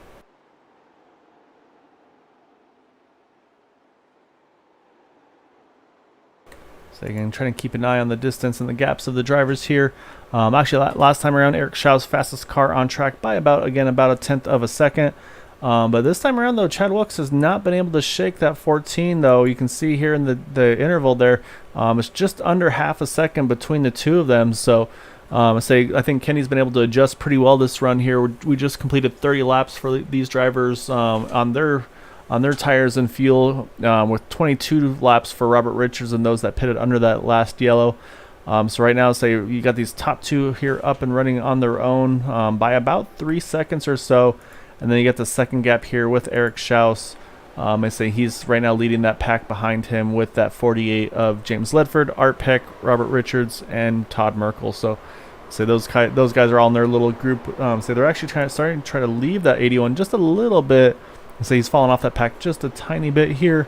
So again, trying to keep an eye on the distance and the gaps of the drivers here. Actually, last time around, Eric Schau's fastest car on track by about a 1/10 of a second. But this time around, though, Chad Wilkes has not been able to shake that 14, though. You can see here in the interval there, it's just under half a second between the two of them. So I think Kenny's been able to adjust pretty well this run here. We just completed 30 laps for these drivers on their tires and fuel, with 22 laps for Robert Richards and those that pitted under that last yellow. So right now, say you got these top two here up and running on their own by about 3 seconds or so. And then you get the second gap here with Eric Schaus. I say he's right now leading that pack behind him with that 48 of James Ledford, Art Peck, Robert Richards, and Todd Merkel. So those guys are all in their little group. They're actually starting to try to leave that 81 just a little bit. He's falling off that pack just a tiny bit here.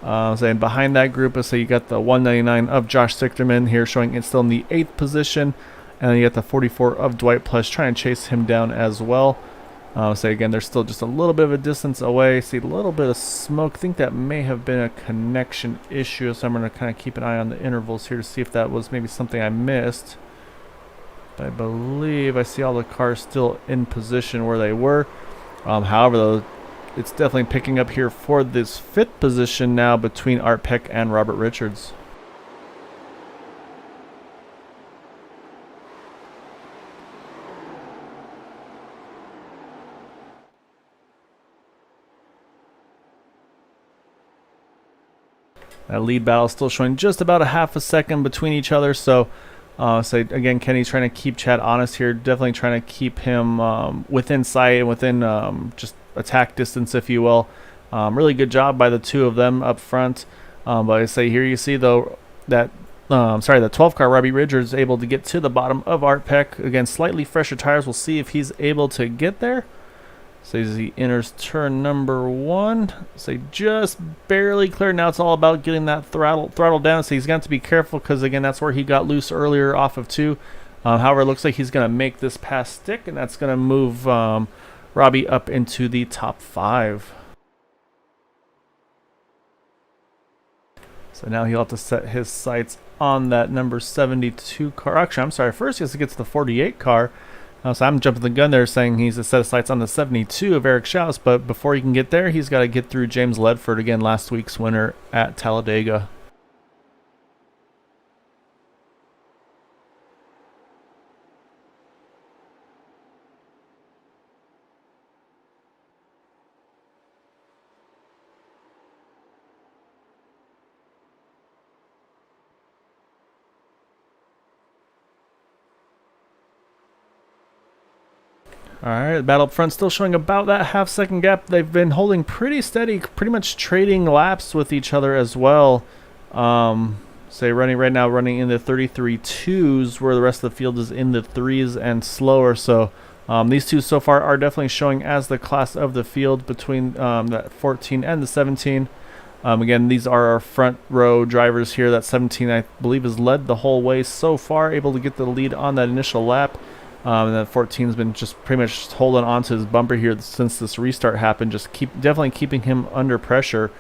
And behind that group, you got the 199 of Josh Sichterman here showing it's still in the 8th position. And then you got the 44 of Dwight Plush trying to chase him down as well. Again, they're still just a little bit of a distance away. See a little bit of smoke. I think that may have been a connection issue, so I'm going to kind of keep an eye on the intervals here to see if that was maybe something I missed. But I believe I see all the cars still in position where they were. However, though, it's definitely picking up here for this 5th position now between Art Peck and Robert Richards. That lead battle still showing just about a half a second between each other. So again, Kenny's trying to keep Chad honest here. Definitely trying to keep him within sight and within just attack distance, if you will. Really good job by the two of them up front. But here you see, though, that the 12 car Robbie Richards able to get to the bottom of Art Peck. Again, slightly fresher tires. We'll see if he's able to get there. As he enters turn number 1, just barely clear. Now it's all about getting that throttle down. So he's got to be careful because, again, that's where he got loose earlier off of 2. However, it looks like he's going to make this pass stick, and that's going to move Robbie up into the top 5. So now he'll have to set his sights on that number 72 car. Actually, I'm sorry. First, he has to get to the 48 car. So I'm jumping the gun there saying he's a set of sights on the 72 of Eric Schaus, but before he can get there, he's got to get through James Ledford, again, last week's winner at Talladega. Alright, the battle up front still showing about that half-second gap. They've been holding pretty steady, pretty much trading laps with each other as well. Running in the 33.2s, where the rest of the field is in the 3s and slower. So these two so far are definitely showing as the class of the field between that 14 and the 17. Again, these are our front row drivers here. That 17, I believe, has led the whole way so far, able to get the lead on that initial lap. And then 14's been just pretty much holding on to his bumper here since this restart happened, just definitely keeping him under pressure.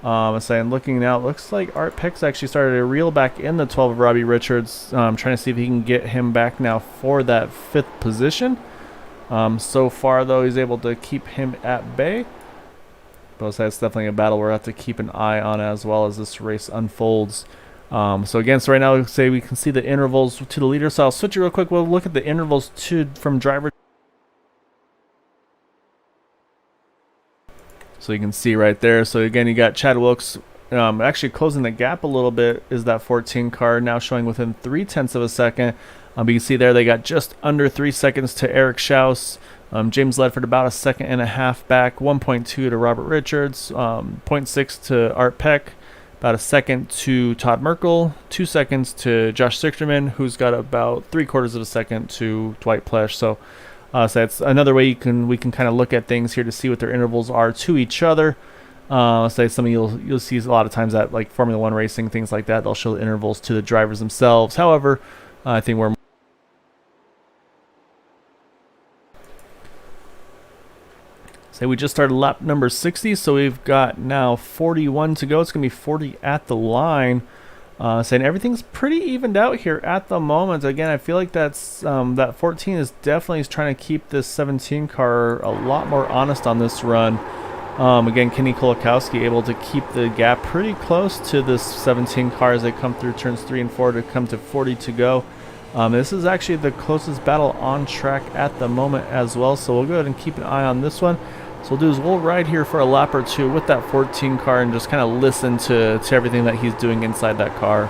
Looking now, it looks like Art Peck's actually started to reel back in the 12 of Robbie Richards, trying to see if he can get him back now for that 5th position. So far, though, he's able to keep him at bay. But that's definitely a battle we'll have to keep an eye on as well as this race unfolds. So right now, we can see the intervals to the leader. So I'll switch it real quick. We'll look at the intervals from driver. So you can see right there. So again, you got Chad Wilkes actually closing the gap a little bit. Is that 14 car now showing within 0.3 of a second? But you can see there they got just under 3 seconds to Eric Schaus. James Ledford about a second and a half back. 1.2 to Robert Richards. 0.6 to Art Peck. About a second to Todd Merkel. 2 seconds to Josh Sichterman, who's got about 3/4 of a second to Dwight Plesh. So that's another way we can kind of look at things here to see what their intervals are to each other. Say some of you'll see a lot of times that like Formula One racing, things like that, they'll show the intervals to the drivers themselves. However, I think we're we just started lap number 60, so we've got now 41 to go. It's gonna be 40 at the line. Saying everything's pretty evened out here at the moment. Again, I feel like that's that 14 is definitely trying to keep this 17 car a lot more honest on this run. Again, Kenny Kolakowski able to keep the gap pretty close to this 17 car as they come through turns 3 and 4 to come to 40 to go. This is actually the closest battle on track at the moment as well, so we'll go ahead and keep an eye on this one. So we'll do is we'll ride here for a lap or two with that 14 car and just kind of listen to everything that he's doing inside that car.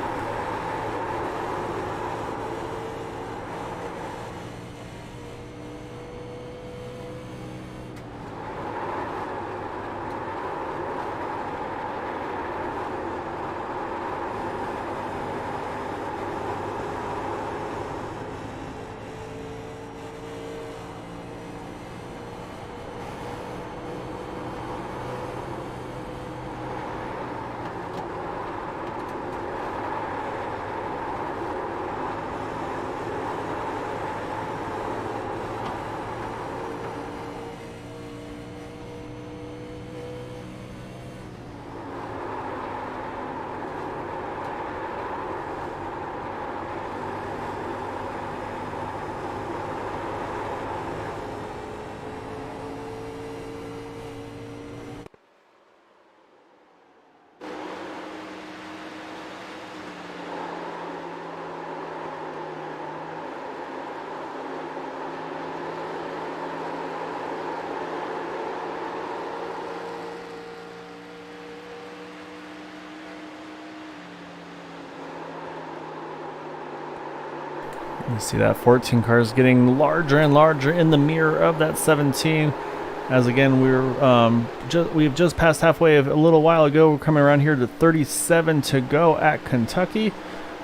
You see that 14 car is getting larger and larger in the mirror of that 17. As again, we've just passed halfway of a little while ago. We're coming around here to 37 to go at Kentucky.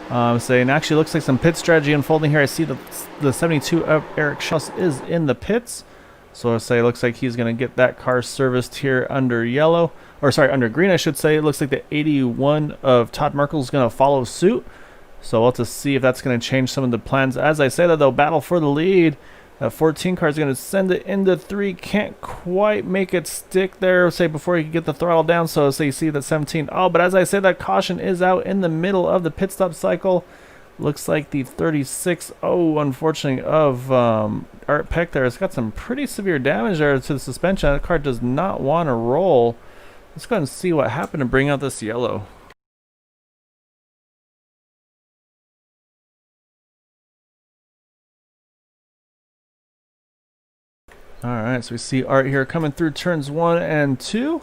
Saying actually looks like some pit strategy unfolding here. I see the 72 of Eric Schaus is in the pits. So I say it looks like he's going to get that car serviced here under yellow. Or sorry, under green I should say. It looks like the 81 of Todd Merkel is going to follow suit. So we'll have to see if that's going to change some of the plans. As I say that, they'll battle for the lead. That 14 car is going to send it into 3. Can't quite make it stick there, say, before he can get the throttle down. So say you see that 17. Oh, but as I say, that caution is out in the middle of the pit stop cycle. Looks like the 36, unfortunately, of Art Peck there has got some pretty severe damage there to the suspension. That car does not want to roll. Let's go ahead and see what happened to bring out this yellow. Alright, so we see Art here coming through turns 1 and 2.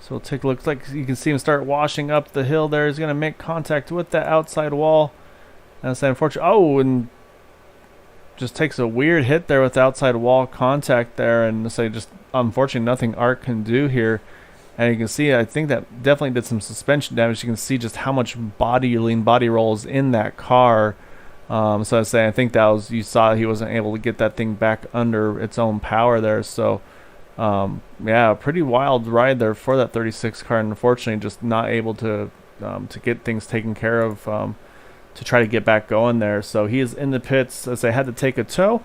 So we'll take a look. Like you can see him start washing up the hill there. He's going to make contact with that outside wall. That's unfortunate. Oh, and just takes a weird hit there with the outside wall contact there. And say just unfortunately nothing Art can do here. And you can see, I think that definitely did some suspension damage. You can see just how much lean body rolls in that car. So I say I think that was, you saw he wasn't able to get that thing back under its own power there. So yeah, pretty wild ride there for that 36 car. And unfortunately, just not able to get things taken care of to try to get back going there. So he is in the pits as they had to take a tow.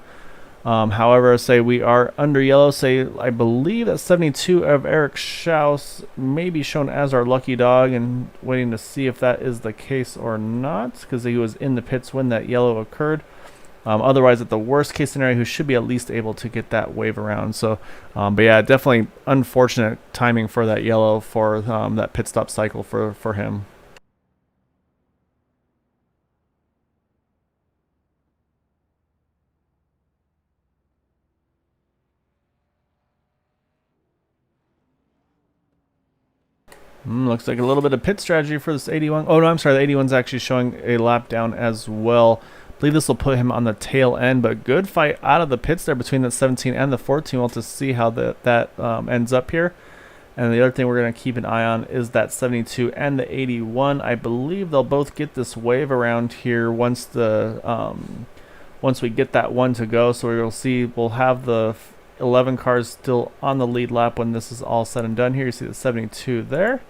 However, say we are under yellow. Say I believe that 72 of Eric Schaus may be shown as our lucky dog, and waiting to see if that is the case or not, because he was in the pits when that yellow occurred. Otherwise, at the worst case scenario, he should be at least able to get that wave around. So, but yeah, definitely unfortunate timing for that yellow for that pit stop cycle for him. Looks like a little bit of pit strategy for this 81. Oh, no, I'm sorry. The 81's actually showing a lap down as well. I believe this will put him on the tail end, but good fight out of the pits there between the 17 and the 14. We'll have to see how that ends up here. And the other thing we're going to keep an eye on is that 72 and the 81. I believe they'll both get this wave around here once we get that one to go. So we'll see. We'll have the 11 cars still on the lead lap when this is all said and done here. You see the 72 there.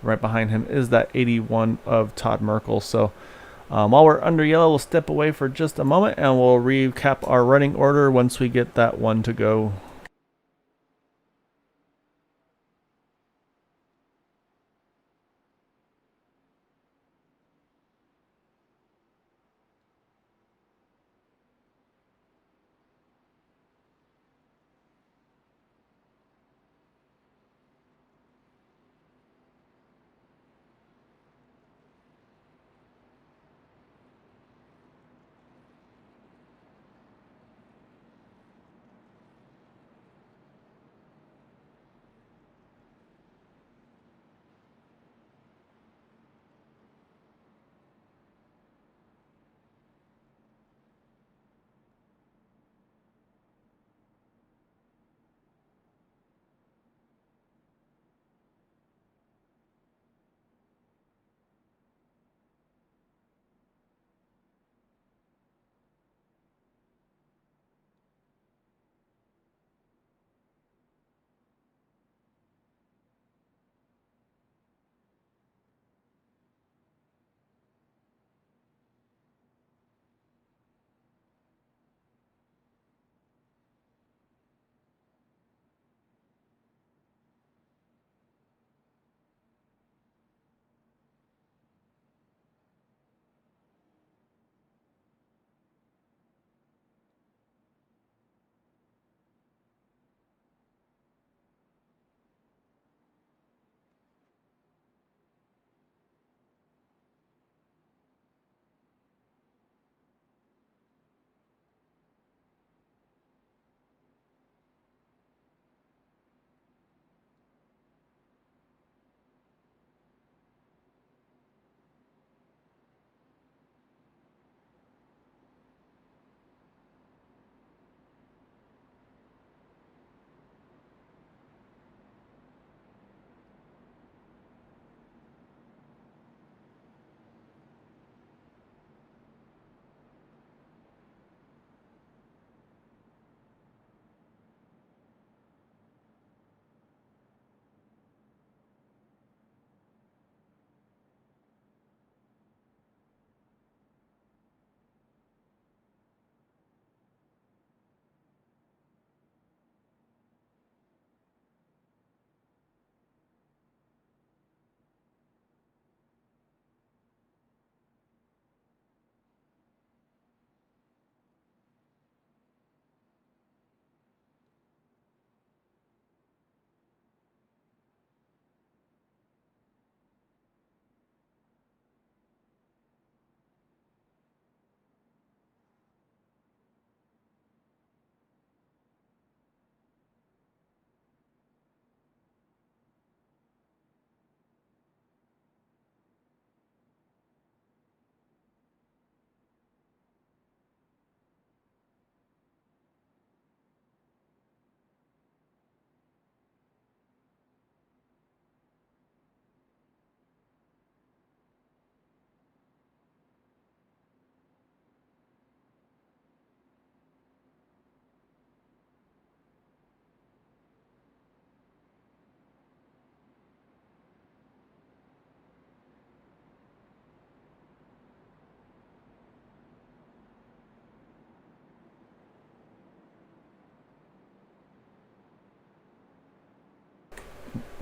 Right behind him is that 81 of Todd Merkel. So while we're under yellow, we'll step away for just a moment and we'll recap our running order once we get that one to go.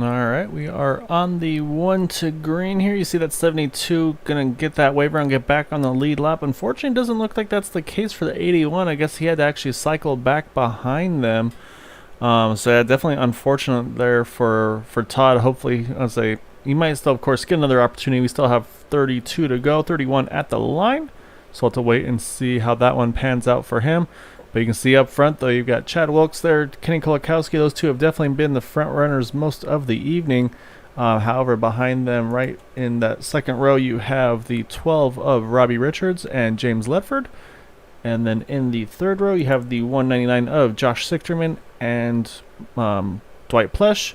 Alright, we are on the one to green here. You see that 72 gonna get that waiver and get back on the lead lap. Unfortunately, it doesn't look like that's the case for the 81. I guess he had to actually cycle back behind them. So yeah, definitely unfortunate there for Todd. Hopefully, I'll say he might still, of course, get another opportunity. We still have 32 to go, 31 at the line. So we'll have to wait and see how that one pans out for him. But you can see up front, though, you've got Chad Wilkes there, Kenny Kolakowski. Those two have definitely been the front runners most of the evening. However, behind them, right in that second row, you have the 12 of Robbie Richards and James Ledford. And then in the third row, you have the 199 of Josh Sichterman and Dwight Plesh.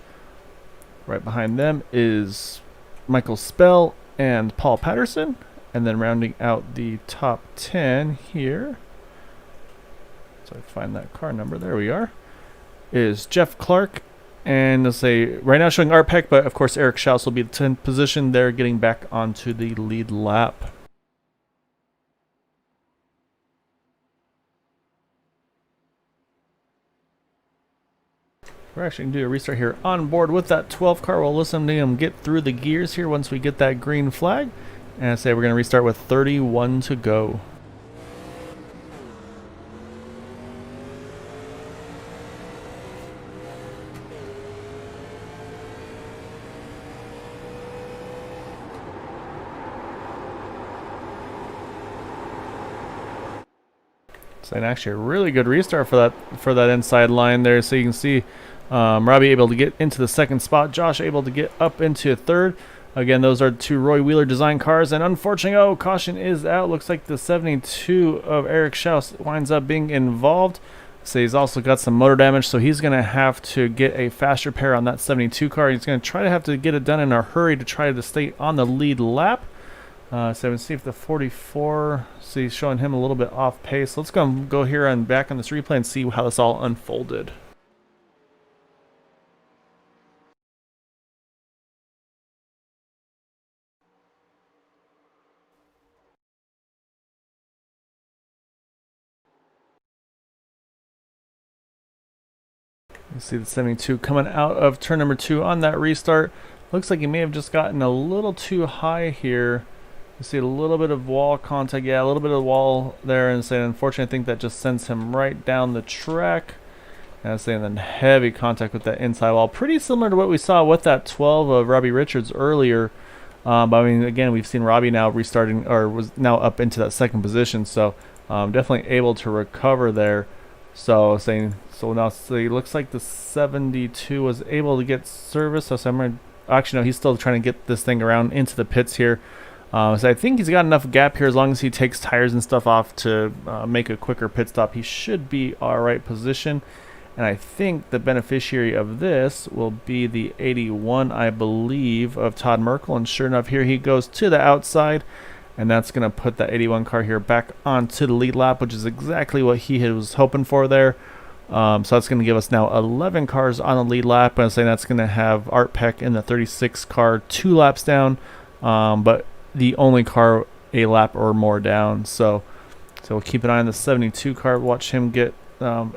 Right behind them is Michael Spell and Paul Patterson. And then rounding out the top 10 here, so I find that car number, there we are, is Jeff Clark. And let's say right now showing Art Peck, but of course Eric Schaus will be the 10th position there, getting back onto the lead lap. We're actually going to do a restart here on board with that 12 car. We'll listen to him get through the gears here once we get that green flag. And I say we're going to restart with 31 to go. So actually a really good restart for that inside line there. So you can see Robbie able to get into the second spot. Josh able to get up into third. Again, those are two Roy Wheeler design cars. And unfortunately, caution is out. Looks like the 72 of Eric Schaus winds up being involved. So he's also got some motor damage. So he's going to have to get a fast repair on that 72 car. He's going to try to have to get it done in a hurry to try to stay on the lead lap. So let's see if the 44, see, showing him a little bit off pace. Let's go here and back on this replay and see how this all unfolded. You see the 72 coming out of turn number 2 on that restart. Looks like he may have just gotten a little too high here. You see a little bit of wall contact, yeah, a little bit of wall there, and saying unfortunately I think that just sends him right down the track. And saying then heavy contact with that inside wall, pretty similar to what we saw with that 12 of Robbie Richards earlier. But I mean, again, we've seen Robbie now restarting, or was now up into that second position, so definitely able to recover there. So now it looks like the 72 was able to get service. So I'm gonna, actually no, he's still trying to get this thing around into the pits here. So I think he's got enough gap here as long as he takes tires and stuff off to make a quicker pit stop. He should be all right position. And I think the beneficiary of this will be the 81, I believe, of Todd Merkel. And sure enough, here he goes to the outside. And that's going to put that 81 car here back onto the lead lap, which is exactly what he was hoping for there. So that's going to give us now 11 cars on the lead lap. And I'm saying that's going to have Art Peck in the 36 car 2 laps down. But the only car a lap or more down. So we'll keep an eye on the 72 car. Watch him get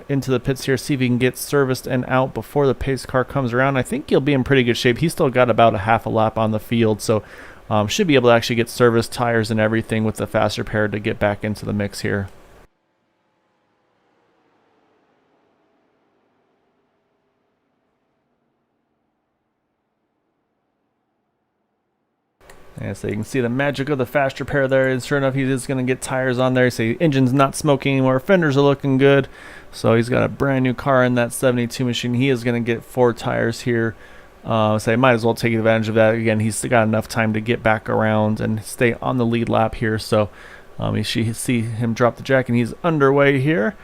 into the pits here, see if he can get serviced and out before the pace car comes around. I think he'll be in pretty good shape. He's still got about a half a lap on the field, so should be able to actually get serviced, tires, and everything with the fast repair to get back into the mix here. And so you can see the magic of the fast repair there. And sure enough, he is going to get tires on there. So engine's not smoking anymore. Fenders are looking good. So he's got a brand new car in that 72 machine. He is going to get 4 tires here. So I might as well take advantage of that. Again, he's got enough time to get back around and stay on the lead lap here. So you see him drop the jack, and he's underway here.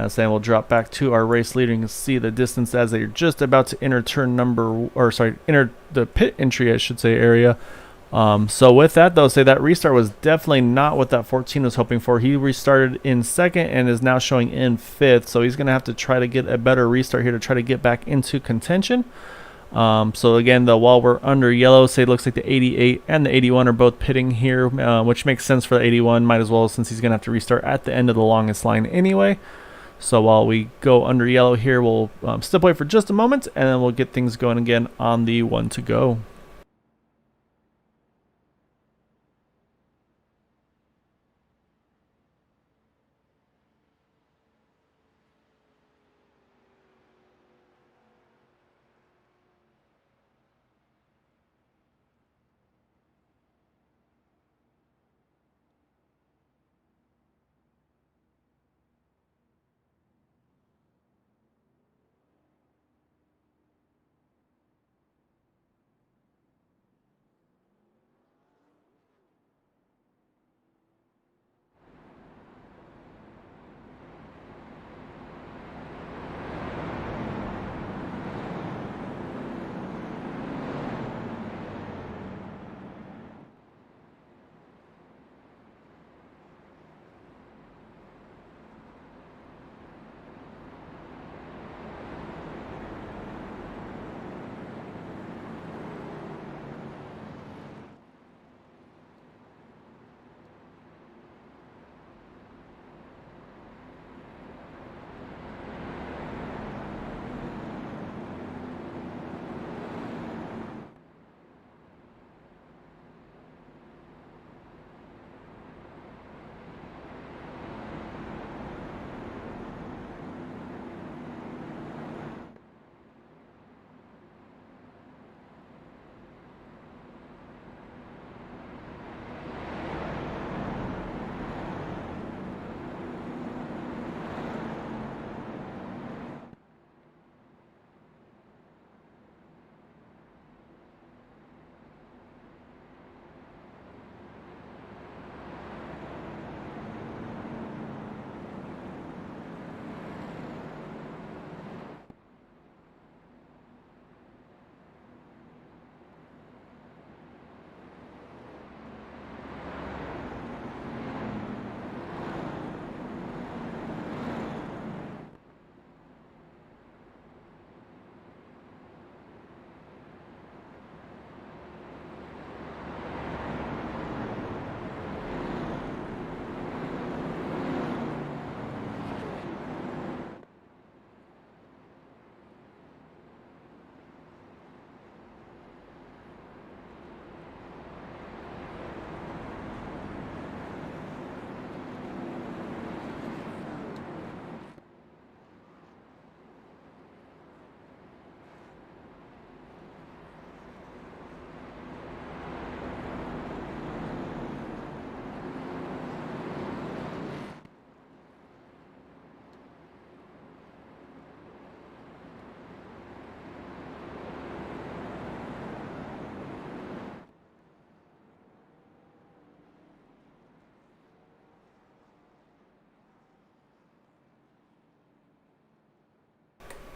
Saying we'll drop back to our race leader. You can see the distance as they're just about to enter enter the pit entry, I should say, area. So with that, though, say that restart was definitely not what that 14 was hoping for. He restarted in second and is now showing in 5th. So he's going to have to try to get a better restart here to try to get back into contention. So again, though, while we're under yellow, say it looks like the 88 and the 81 are both pitting here, which makes sense for the 81. Might as well, since he's going to have to restart at the end of the longest line anyway. So while we go under yellow here, we'll step away for just a moment, and then we'll get things going again on the 1 to go.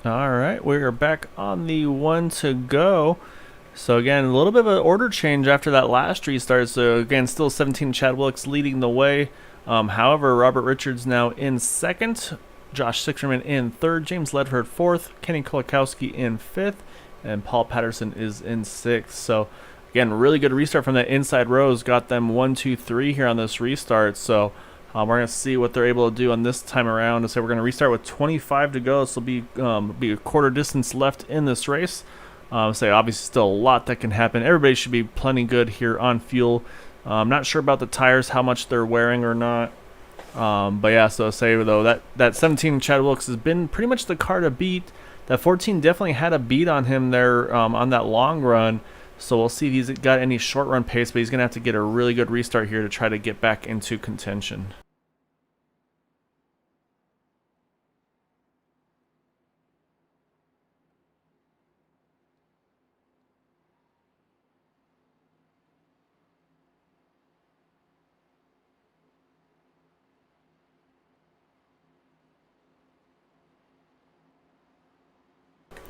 All right, we are back on the 1 to go. So again, a little bit of an order change after that last restart. So again, still 17 Chad Wilkes leading the way. However, Robert Richards now in second, Josh Sickerman in third, James Ledford fourth, Kenny Kolakowski in fifth, and Paul Patterson is in sixth. So again, really good restart from that inside rows. Got them 1, 2, 3 here on this restart. So we're going to see what they're able to do on this time around. So we're going to restart with 25 to go. This will be a quarter distance left in this race. Say obviously still a lot that can happen. Everybody should be plenty good here on fuel. I'm not sure about the tires, how much they're wearing or not. But yeah, so say though that 17 Chad Wilkes has been pretty much the car to beat. That 14 definitely had a beat on him there on that long run. So we'll see if he's got any short run pace, but he's going to have to get a really good restart here to try to get back into contention.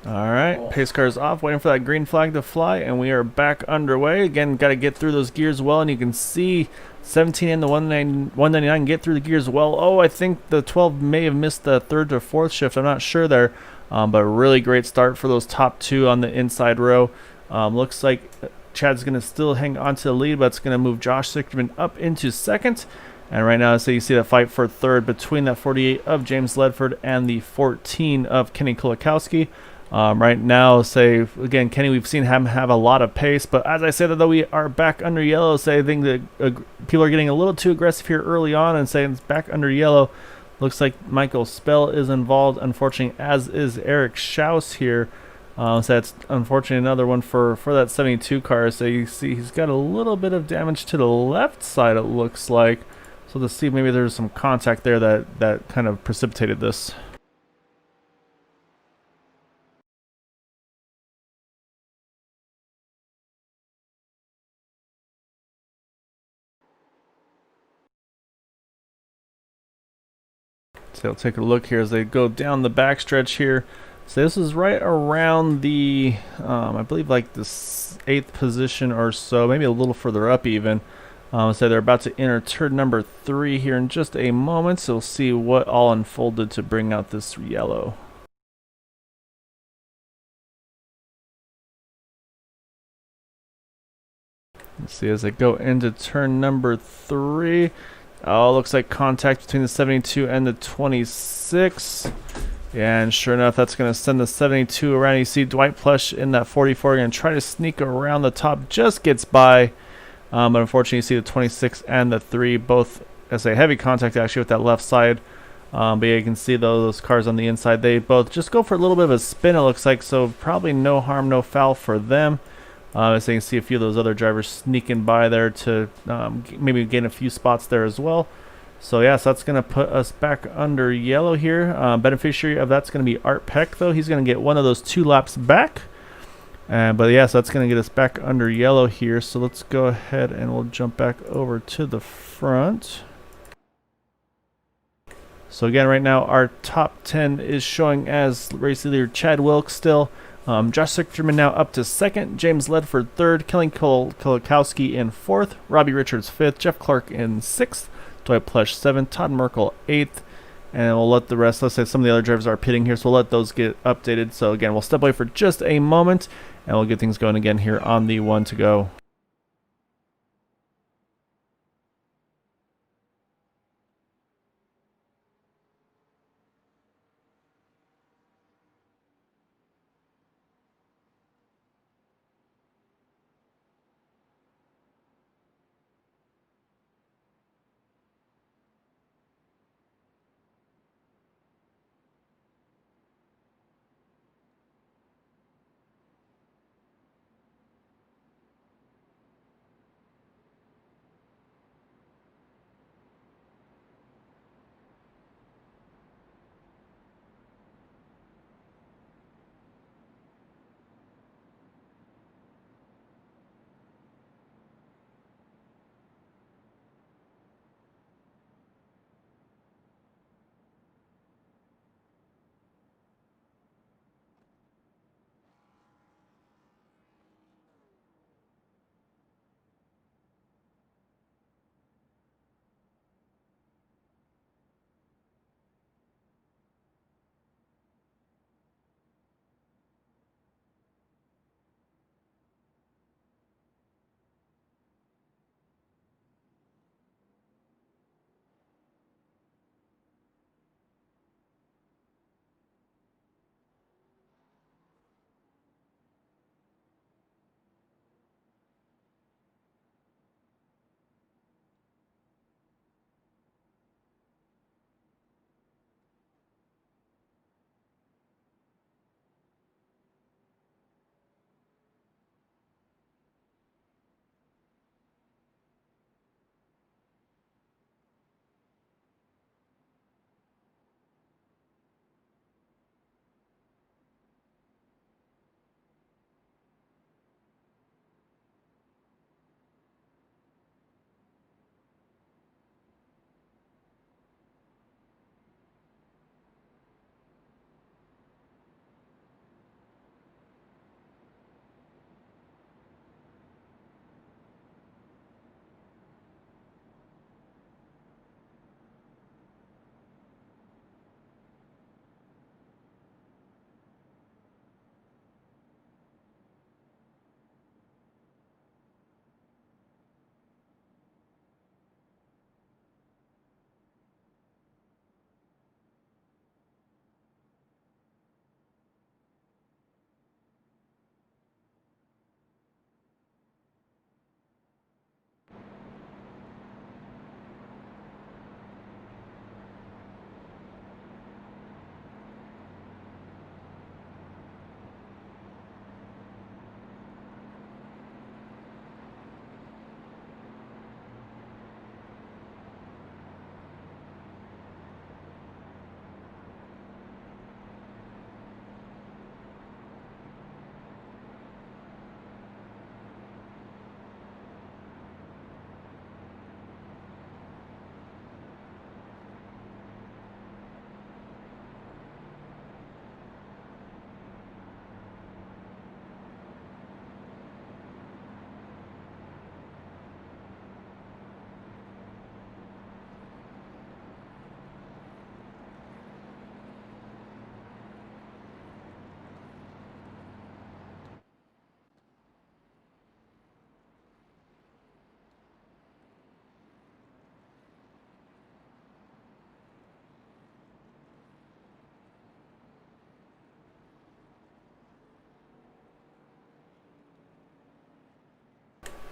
All right, pace car is off, waiting for that green flag to fly, and we are back underway. Again, got to get through those gears well, and you can see 17 and the 199 get through the gears well. Oh, I think the 12 may have missed the third to fourth shift. I'm not sure there, but really great start for those top two on the inside row. Looks like Chad's going to still hang on to the lead, but it's going to move Josh Sickerman up into second. And right now, so you see that fight for third between that 48 of James Ledford and the 14 of Kenny Kolakowski. Right now, say again, Kenny, we've seen him have a lot of pace, but as I said, though we are back under yellow, say I think that people are getting a little too aggressive here early on and saying it's back under yellow. Looks like Michael Spell is involved, unfortunately, as is Eric Schaus here. So that's unfortunately another one for that 72 car. So you see he's got a little bit of damage to the left side, it looks like. So let's see, maybe there's some contact there that kind of precipitated this. So let's take a look here as they go down the backstretch here. So this is right around the, I believe like the 8th position or so, maybe a little further up even. So they're about to enter turn number 3 here in just a moment. So we'll see what all unfolded to bring out this yellow. Let's see as they go into turn number 3. Oh, looks like contact between the 72 and the 26. And sure enough, that's going to send the 72 around. You see Dwight Plush in that 44 going to try to sneak around the top. Just gets by. But unfortunately, you see the 26 and the 3 both, as a heavy contact actually with that left side. But yeah, you can see those cars on the inside. They both just go for a little bit of a spin, it looks like. So probably no harm, no foul for them. So you can see a few of those other drivers sneaking by there to maybe gain a few spots there as well. So yeah, so that's going to put us back under yellow here. Beneficiary of that's going to be Art Peck, though. He's going to get one of those 2 laps back. But yeah, so that's going to get us back under yellow here. So let's go ahead and we'll jump back over to the front. So again, right now our top 10 is showing as race leader Chad Wilkes still. Josh Sickerman now up to second, James Ledford third, Kenny Kolakowski in fourth, Robbie Richards fifth, Jeff Clark in sixth, Dwight Plush seventh, Todd Merkel eighth, and we'll let the rest, let's say some of the other drivers are pitting here, so we'll let those get updated. So again, we'll step away for just a moment, and we'll get things going again here on the 1 to go.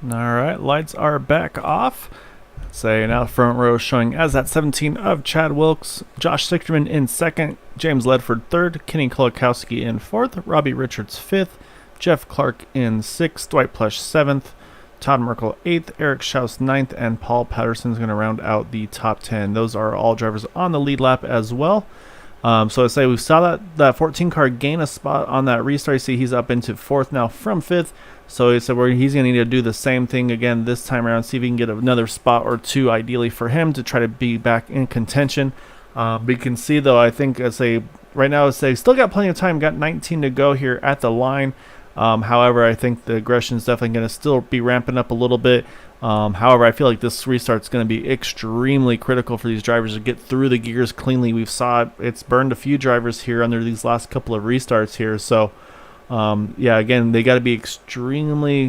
All right, lights are back off. Say now the front row showing as at 17 of Chad Wilkes, Josh Sichterman in second, James Ledford third, Kenny Kolakowski in fourth, Robbie Richards fifth, Jeff Clark in sixth, Dwight Plush seventh, Todd Merkel eighth, Eric Schaus ninth, and Paul Patterson is going to round out the top 10. Those are all drivers on the lead lap as well. So I say we saw that 14 car gain a spot on that restart. You see he's up into fourth now from fifth. So he said he's going to need to do the same thing again this time around, see if he can get another spot or two ideally for him to try to be back in contention. But you can see though, I think right now still got plenty of time, got 19 to go here at the line. However, I think the aggression is definitely going to still be ramping up a little bit. However, I feel like this restart is going to be extremely critical for these drivers to get through the gears cleanly. We've saw it's burned a few drivers here under these last couple of restarts here. So, yeah, again, they got to be extremely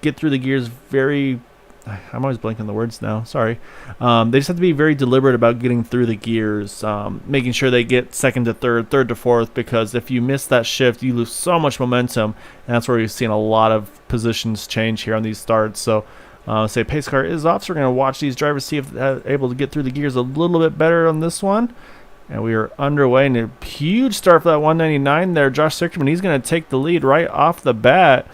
get through the gears very. I'm always blanking the words now. Sorry. They just have to be very deliberate about getting through the gears, making sure they get second to third, third to fourth, because if you miss that shift, you lose so much momentum, and that's where we've seen a lot of positions change here on these starts. So, say pace car is off, so we're going to watch these drivers, see if they're able to get through the gears a little bit better on this one. And we are underway, and a huge start for that 199 there. Josh Sichterman, he's going to take the lead right off the bat.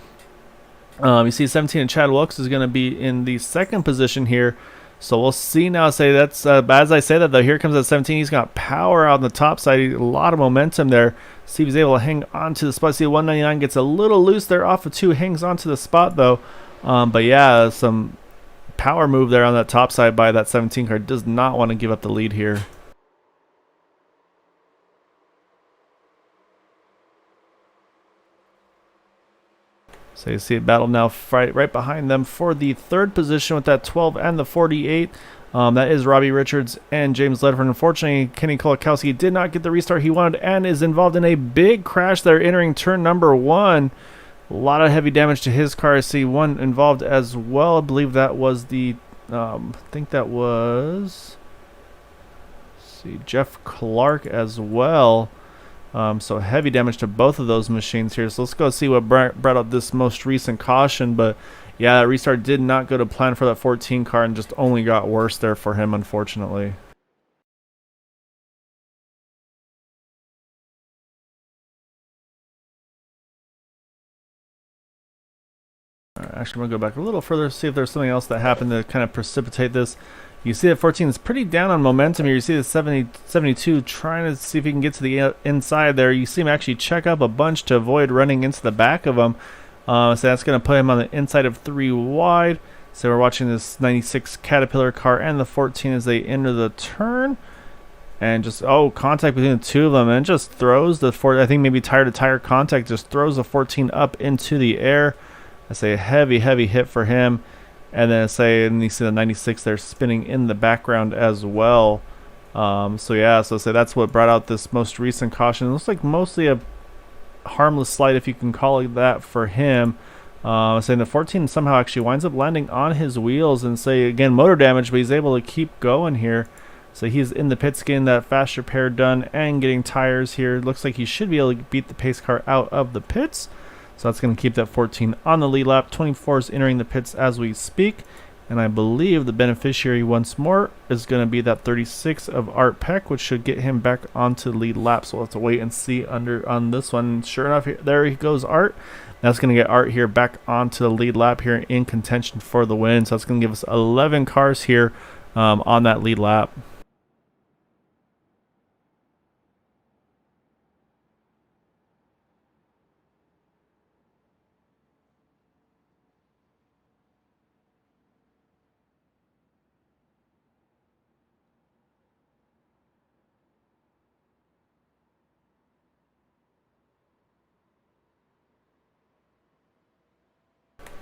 You see 17 and Chad Wilkes is going to be in the second position here. So we'll see now. Say that's as I say that though, here comes that 17. He's got power on the top side, a lot of momentum there. See if he's able to hang on to the spot. See 199 gets a little loose there off of 2, hangs on to the spot though. But yeah, some power move there on that top side by that 17 car. Does not want to give up the lead here. So you see a battle now right behind them for the third position with that 12 and the 48. That is Robbie Richards and James Ledford. Unfortunately, Kenny Kolakowski did not get the restart he wanted and is involved in a big crash there entering turn number 1. A lot of heavy damage to his car. I see one involved as well. I believe that was Jeff Clark as well. So heavy damage to both of those machines here. So let's go see what brought out this most recent caution. But yeah, that restart did not go to plan for that 14 car and just only got worse there for him, unfortunately. Actually, I'm going to go back a little further, see if there's something else that happened to kind of precipitate this. You see that 14 is pretty down on momentum here. You see the 72 trying to see if he can get to the inside there. You see him actually check up a bunch to avoid running into the back of him. So that's going to put him on the inside of 3 wide. So we're watching this 96 Caterpillar car and the 14 as they enter the turn. And just, contact between the two of them. And just throws the 4, I think maybe tire to tire contact, just throws the 14 up into the air. I say a heavy hit for him. And then and you see the 96 there spinning in the background as well. So that's what brought out this most recent caution. It looks like mostly a harmless slide, if you can call it that, for him. Saying the 14 somehow actually winds up landing on his wheels and again, motor damage, but he's able to keep going here. So he's in the pits getting that fast repair done and getting tires here. Looks like he should be able to beat the pace car out of the pits. So that's going to keep that 14 on the lead lap. 24 is entering the pits as we speak. And I believe the beneficiary once more is going to be that 36 of Art Peck, which should get him back onto the lead lap. So we'll have to wait and see on this one. Sure enough, there he goes, Art. That's going to get Art here back onto the lead lap here in contention for the win. So that's going to give us 11 cars here on that lead lap.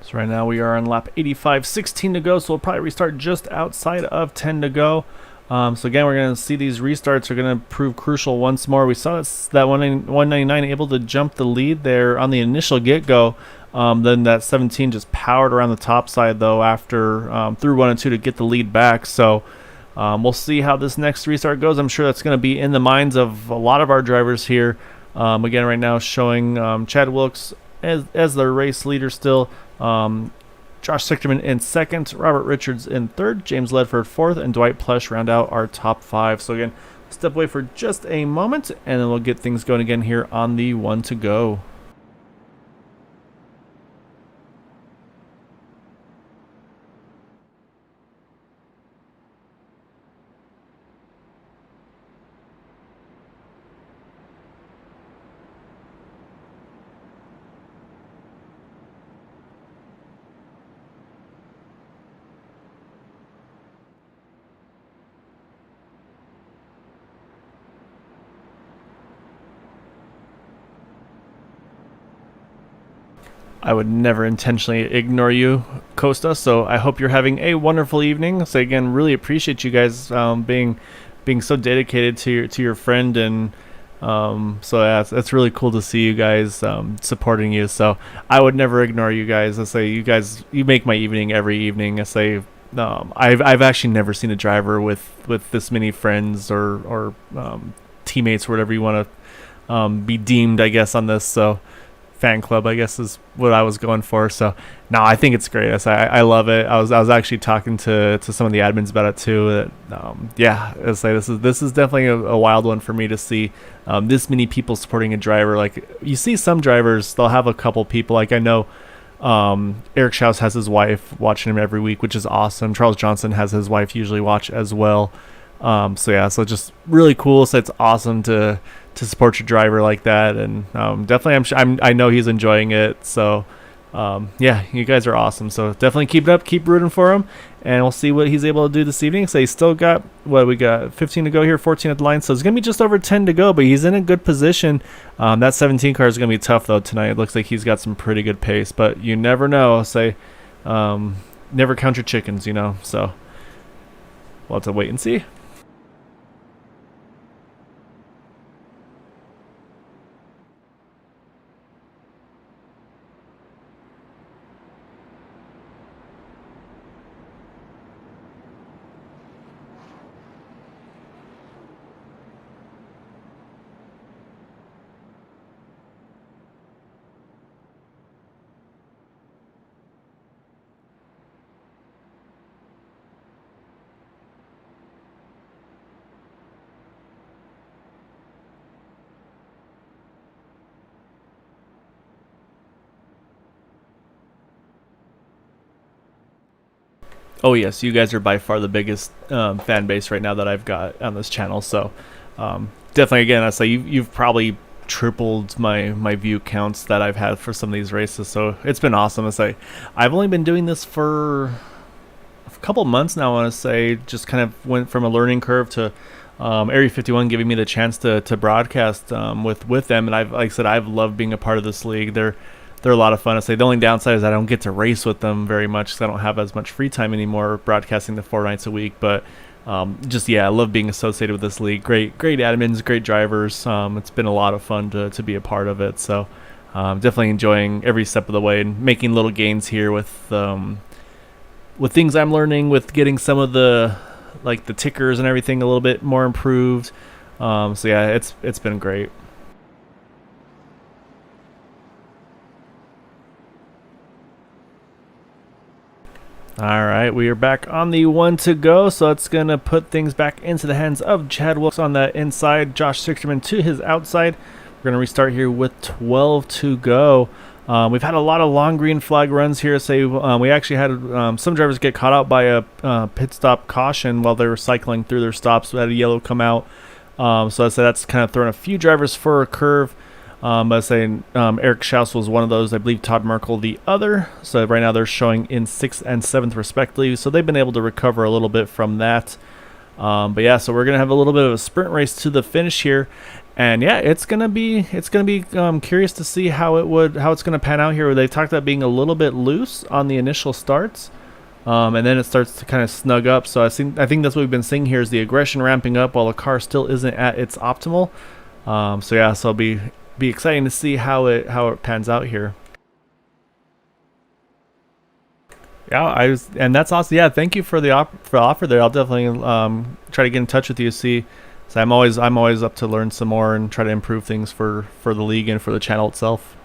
So right now we are on lap 85, 16 to go, so we'll probably restart just outside of 10 to go. So again, we're going to see these restarts are going to prove crucial once more. We saw that 199 able to jump the lead there on the initial get-go. Then that 17 just powered around the top side, though, after through 1 and 2 to get the lead back. So we'll see how this next restart goes. I'm sure that's going to be in the minds of a lot of our drivers here. Again, right now showing Chad Wilkes as the race leader still. Josh Sichterman in second, Robert Richards in third, James Ledford fourth, and Dwight Plush round out our top 5. So again, step away for just a moment, and then we'll get things going again here on the one to go. I would never intentionally ignore you, Costa. So I hope you're having a wonderful evening. So again, really appreciate you guys being so dedicated to your friend, and so yeah, it's really cool to see you guys supporting you. So I would never ignore you guys. I say you make my evening every evening. I say I've actually never seen a driver with this many friends or teammates or whatever you want to be deemed, I guess, on this. So fan club, I guess, is what I was going for. So no, I think it's great. I love it. I was actually talking to some of the admins about it too. That yeah, I say this is definitely a wild one for me to see this many people supporting a driver. Like, you see some drivers, they'll have a couple people. Like, I know Eric Schaus has his wife watching him every week, which is awesome. Charles Johnson has his wife usually watch as well. So yeah, so just really cool. So it's awesome to support your driver like that, and definitely I know he's enjoying it. So yeah, you guys are awesome. So definitely keep it up, keep rooting for him, and we'll see what he's able to do this evening. So he's still got, we got 15 to go here, 14 at the line, so it's gonna be just over 10 to go, but he's in a good position. That 17 car is gonna be tough though tonight. It looks like he's got some pretty good pace, but you never know. Say never count your chickens, you know. So we'll have to wait and see. Oh yes, you guys are by far the biggest fan base right now that I've got on this channel. So definitely, again, I say you've probably tripled my view counts that I've had for some of these races. So it's been awesome. I say I've only been doing this for a couple months now. I want to say, just kind of went from a learning curve to Area 51 giving me the chance to broadcast with them, and like I said, I've loved being a part of this league. They're a lot of fun. I say the only downside is I don't get to race with them very much because I don't have as much free time anymore broadcasting the 4 nights a week. But just, yeah, I love being associated with this league. Great admins, great drivers. It's been a lot of fun to be a part of it. So definitely enjoying every step of the way and making little gains here with things I'm learning, with getting some of the tickers and everything a little bit more improved. So yeah, it's been great. All right, we are back on the one to go, so it's going to put things back into the hands of Chad Wilkes on that inside, Josh Sichterman to his outside. We're going to restart here with 12 to go. We've had a lot of long green flag runs here. Say we actually had some drivers get caught out by a pit stop caution while they were cycling through their stops. We had a yellow come out. So I say that's kind of thrown a few drivers for a curve. But I say Eric Schaus was one of those. I believe Todd Merkel the other. So right now they're showing in 6th and 7th respectively. So they've been able to recover a little bit from that. But yeah, so we're gonna have a little bit of a sprint race to the finish here, and yeah, it's gonna be curious to see how it's gonna pan out here. They talked about being a little bit loose on the initial starts, and then it starts to kind of snug up. So I think that's what we've been seeing here is the aggression ramping up while the car still isn't at its optimal. So yeah, so it'll be exciting to see how it pans out here. Yeah, and that's awesome. Yeah, thank you for the offer there. I'll definitely try to get in touch with you. See, so I'm always up to learn some more and try to improve things for the league and for the channel itself.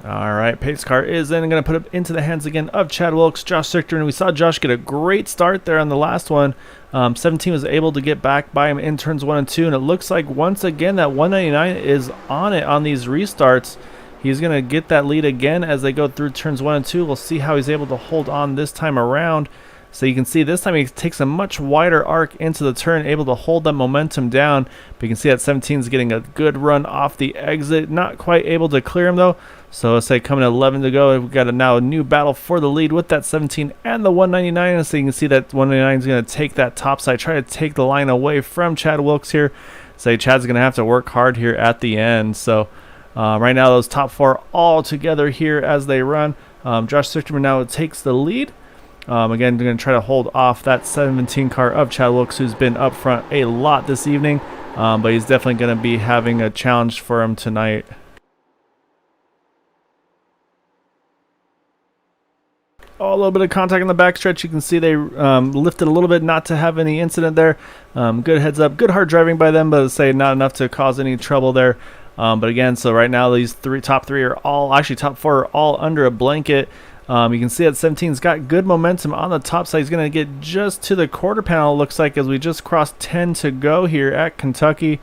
All right, pace car is in. I'm going to put it into the hands again of Chad Wilkes, Josh Sichterman. We saw Josh get a great start there on the last one. 17 was able to get back by him in turns 1 and 2, and it looks like once again that 199 is on it on these restarts. He's going to get that lead again as they go through turns 1 and 2. We'll see how he's able to hold on this time around. So you can see this time he takes a much wider arc into the turn, able to hold that momentum down. But you can see that 17 is getting a good run off the exit. Not quite able to clear him though. So let's say coming at 11 to go, we've got now a new battle for the lead with that 17 and the 199. And so you can see that 199 is going to take that top side, try to take the line away from Chad Wilkes here. Say Chad's going to have to work hard here at the end. So right now those top 4 all together here as they run. Josh Sichterman now takes the lead. Again, they're going to try to hold off that 17 car of Chad Wilkes, who's been up front a lot this evening, but he's definitely going to be having a challenge for him tonight. Oh, a little bit of contact on the backstretch. You can see they lifted a little bit, not to have any incident there. Good heads up, good hard driving by them, but say not enough to cause any trouble there. But again, so right now these top 3 are all, actually top 4 are all under a blanket. You can see that 17's got good momentum on the top side. He's going to get just to the quarter panel, looks like, as we just crossed 10 to go here at Kentucky.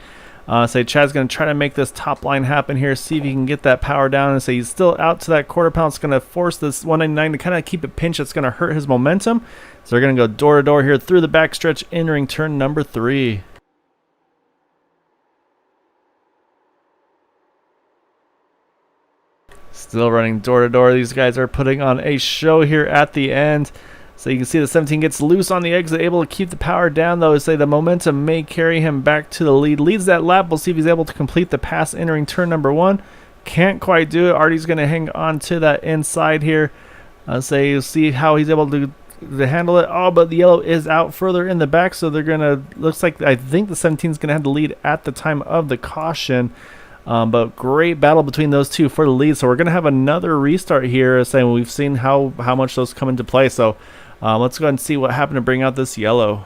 Say Chad's going to try to make this top line happen here, see if he can get that power down. And say he's still out to that quarter panel. It's going to force this 199 to kind of keep it pinched. It's going to hurt his momentum. So they're going to go door to door here through the backstretch, entering turn number 3. Still running door to door. These guys are putting on a show here at the end. So you can see the 17 gets loose on the exit, able to keep the power down though. Say the momentum may carry him back to the lead. Leads that lap. We'll see if he's able to complete the pass entering turn number 1. Can't quite do it. Artie's going to hang on to that inside here. Say you'll see how he's able to handle it. Oh, but the yellow is out further in the back, so they're going to, looks like, I think the 17 is going to have the lead at the time of the caution. But great battle between those two for the lead. So we're going to have another restart here, saying we've seen how much those come into play. So let's go ahead and see what happened to bring out this yellow.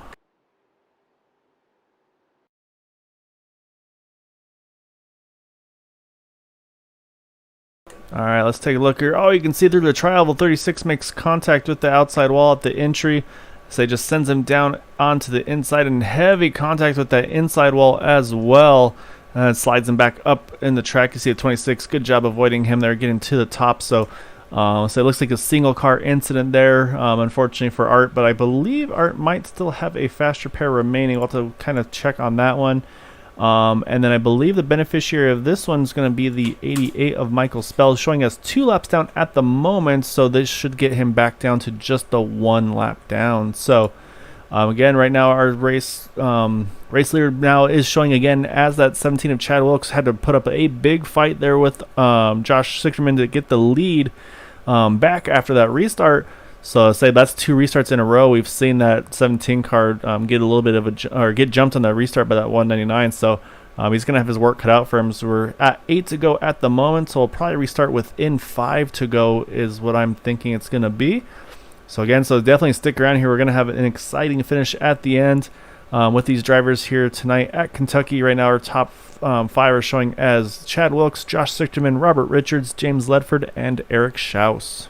All right, let's take a look here. Oh, you can see through the tri-oval 36 makes contact with the outside wall at the entry. So it just sends him down onto the inside, and heavy contact with that inside wall as well. It slides him back up in the track. You see a 26. Good job avoiding him there, getting to the top. So it looks like a single car incident there, unfortunately for Art. But I believe Art might still have a fast repair remaining. We'll have to kind of check on that one. And then I believe the beneficiary of this one is going to be the 88 of Michael Spells, showing us 2 laps down at the moment. So this should get him back down to just the 1 lap down. So again, right now our race leader now is showing again as that 17 of Chad Wilkes had to put up a big fight there with Josh Sichterman to get the lead back after that restart. So say that's 2 restarts in a row. We've seen that 17 car get a little bit of get jumped on that restart by that 199. So he's gonna have his work cut out for him. So we're at 8 to go at the moment. So we'll probably restart within 5 to go is what I'm thinking it's gonna be. So again, so definitely stick around here. We're going to have an exciting finish at the end with these drivers here tonight at Kentucky. Right now our top 5 are showing as Chad Wilkes, Josh Sichterman, Robert Richards, James Ledford, and Eric Schaus.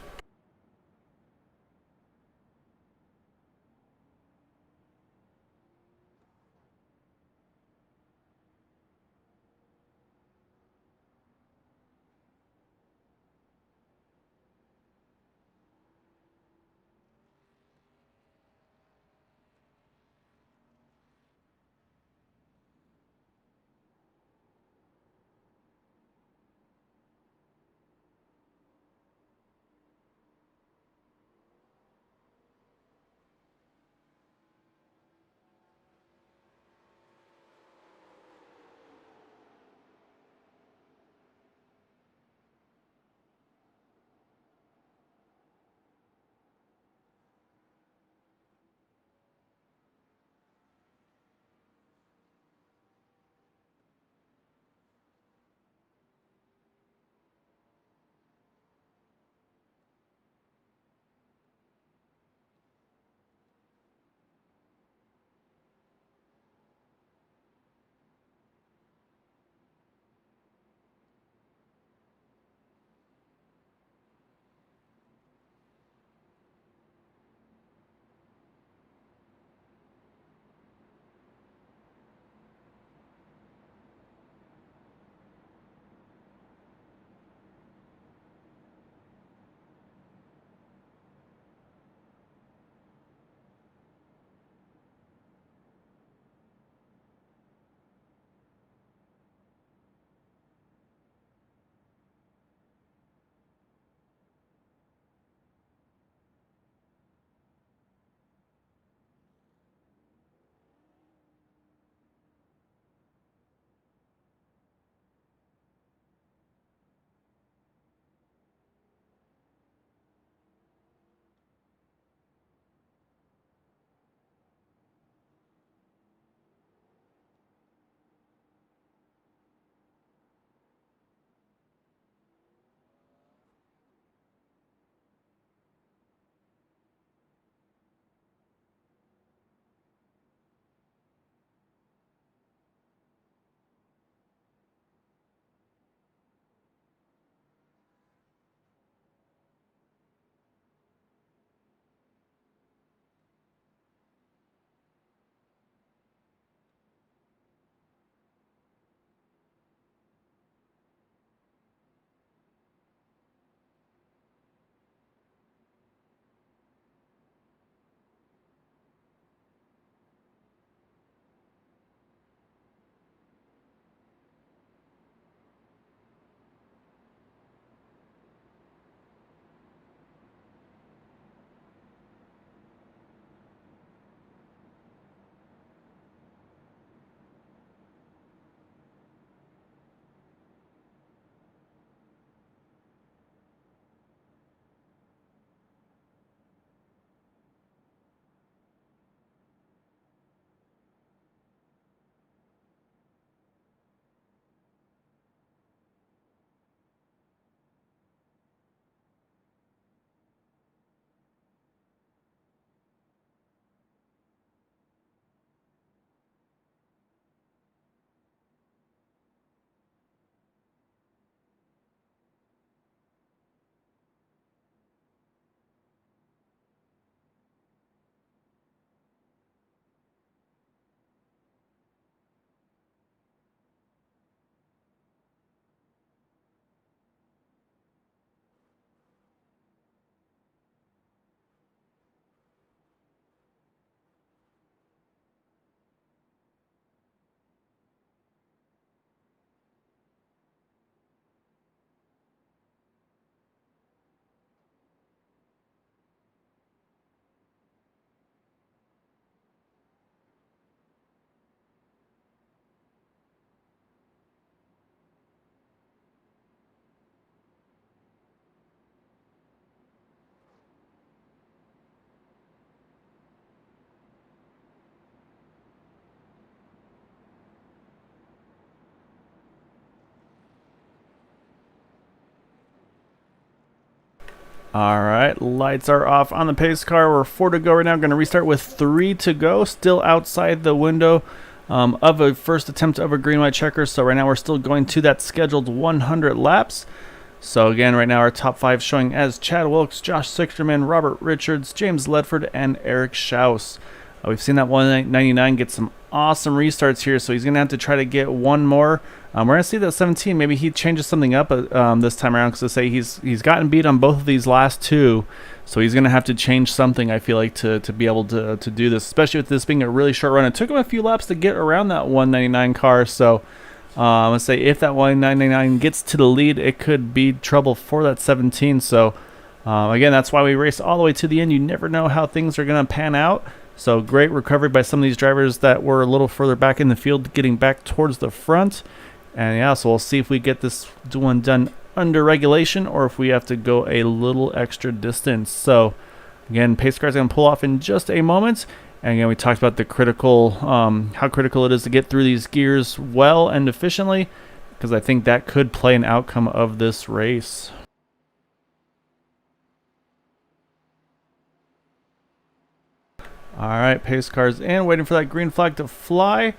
All right, lights are off on the pace car. We're 4 to go right now. Going to restart with 3 to go. Still outside the window of a first attempt of a green-white checker. So right now we're still going to that scheduled 100 laps. So again, right now our top 5 showing as Chad Wilkes, Josh Sichterman, Robert Richards, James Ledford, and Eric Schaus. We've seen that 199 get some awesome restarts here, so he's going to have to try to get one more. We're going to see that 17, maybe he changes something up this time around, because to say he's gotten beat on both of these last 2, so he's going to have to change something, I feel like, to be able to do this, especially with this being a really short run. It took him a few laps to get around that 199 car, so let's say if that 199 gets to the lead, it could be trouble for that 17. So again, that's why we race all the way to the end. You never know how things are going to pan out. So great recovery by some of these drivers that were a little further back in the field, getting back towards the front. And yeah, so we'll see if we get this one done under regulation or if we have to go a little extra distance. So again, pace car's going to pull off in just a moment. And again, we talked about the critical, how critical it is to get through these gears well and efficiently, because I think that could play an outcome of this race. All right, pace car's in, waiting for that green flag to fly,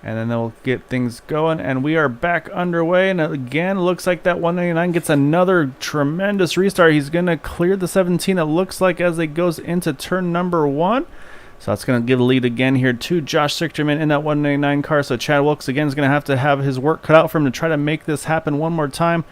and then they'll get things going. And we are back underway. And again, looks like that 199 gets another tremendous restart. He's going to clear the 17, it looks like, as it goes into turn number 1. So that's going to give a lead again here to Josh Sichterman in that 199 car. So Chad Wilkes again is going to have his work cut out for him to try to make this happen one more time.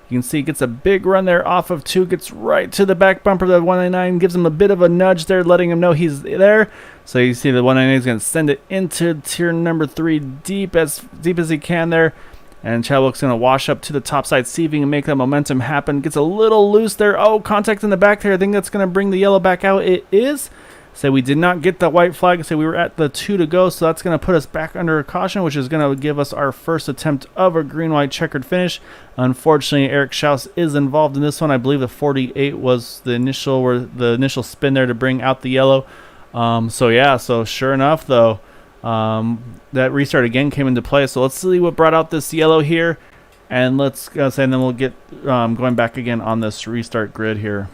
You can see he gets a big run there off of 2, gets right to the back bumper of the 199, gives him a bit of a nudge there, letting him know he's there. So you see the 199 is going to send it into turn number 3 deep as he can there. And Chad Wilkes is going to wash up to the top side, see if he can make that momentum happen. Gets a little loose there. Oh, contact in the back there. I think that's going to bring the yellow back out. It is. So we did not get the white flag. So we were at the 2 to go. So that's going to put us back under a caution, which is going to give us our first attempt of a green-white checkered finish. Unfortunately, Eric Schaus is involved in this one. I believe the 48 was the initial spin there to bring out the yellow. So yeah, so sure enough though, that restart again came into play. So let's see what brought out this yellow here, and let's say, and then we'll get going back again on this restart grid here.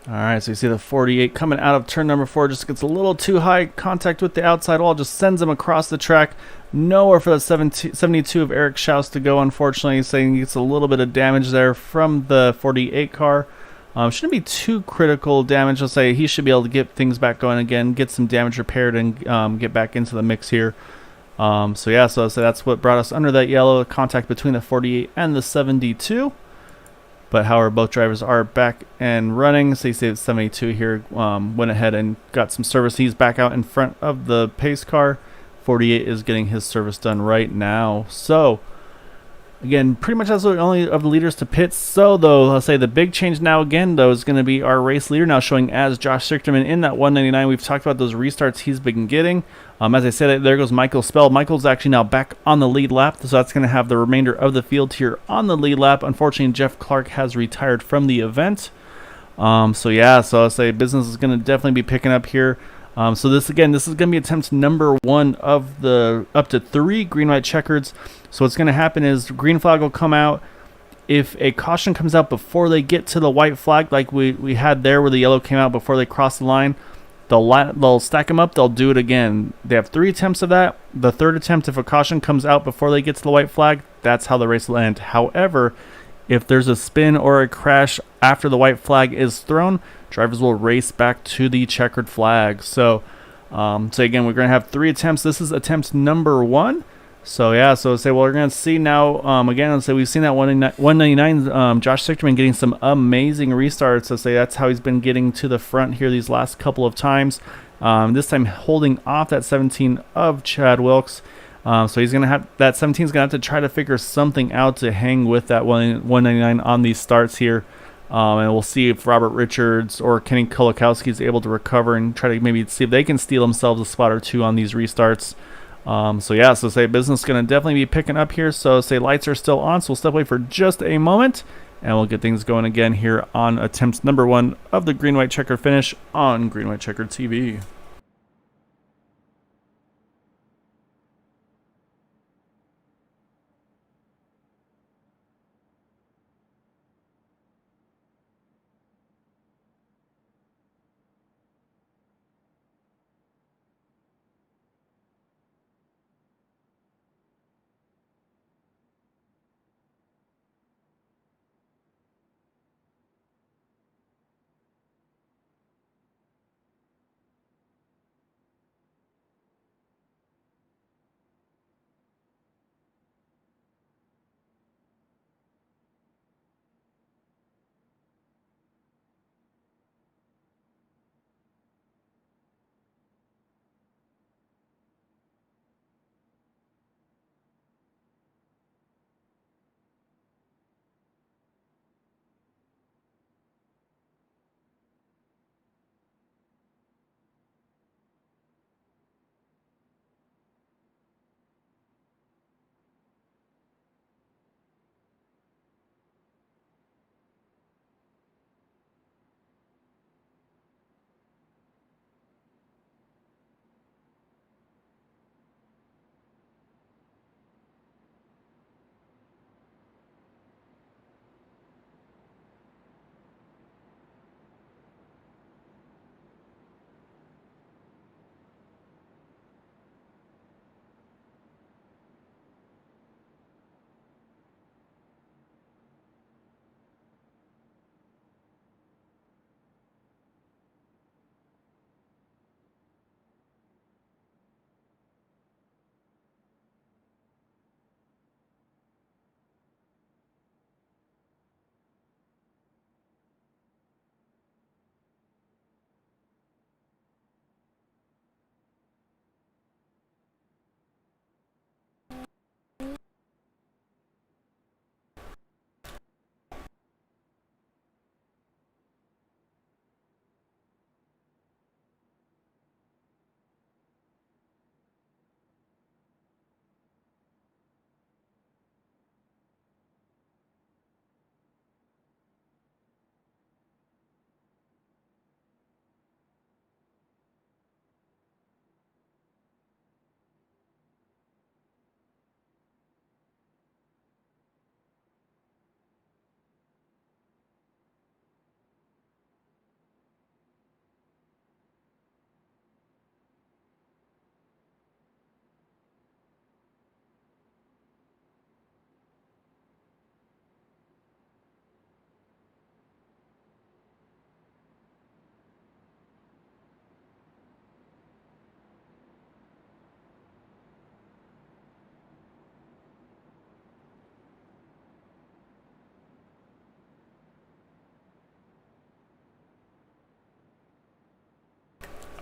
All right, so you see the 48 coming out of turn number 4, just gets a little too high contact with the outside wall, just sends him across the track. Nowhere for the 72 of Eric Schaus to go, unfortunately. He's saying he gets a little bit of damage there from the 48 car. Shouldn't be too critical damage. Let's say he should be able to get things back going again, get some damage repaired, and get back into the mix here. So yeah, so that's what brought us under that yellow contact between the 48 and the 72. But however, both drivers are back and running. So you see the 72 here went ahead and got some service. He's back out in front of the pace car. 48 is getting his service done right now. So again, pretty much that's the only of the leaders to pit. So though, I'll say the big change now again though is going to be our race leader now showing as Josh Sichterman in that 199. We've talked about those restarts he's been getting. As I said, there goes Michael Spell. Michael's actually now back on the lead lap, so that's going to have the remainder of the field here on the lead lap. Unfortunately, Jeff Clark has retired from the event. So yeah, so I'll say business is going to definitely be picking up here. So this is going to be attempt number 1 of the up to 3 green-white checkers. So what's going to happen is green flag will come out. If a caution comes out before they get to the white flag, like we had there where the yellow came out before they crossed the line, they'll stack them up, they'll do it again. They have 3 attempts of that. The 3rd attempt, if a caution comes out before they get to the white flag, that's how the race will end. However, if there's a spin or a crash after the white flag is thrown, drivers will race back to the checkered flag. So again, we're going to have 3 attempts. This is attempt number 1. So yeah, so say, well, we're going to see now, again, let's say we've seen that 199, Josh Sichterman getting some amazing restarts. So say that's how he's been getting to the front here these last couple of times. This time holding off that 17 of Chad Wilkes. So he's going to have, that 17 is going to have to try to figure something out to hang with that 199 on these starts here. And we'll see if Robert Richards or Kenny Kolakowski is able to recover and try to maybe see if they can steal themselves a spot or 2 on these restarts. So yeah, so say business is going to definitely be picking up here. So say lights are still on, so we'll step away for just a moment, and we'll get things going again here on attempt number 1 of the green-white checker finish on Green-White Checker TV.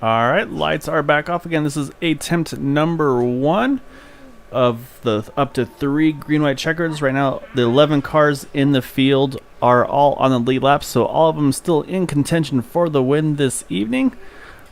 All right, lights are back off again. This is attempt number 1 of the up to 3 green-white checkers. Right now, the 11 cars in the field are all on the lead lap, so all of them still in contention for the win this evening.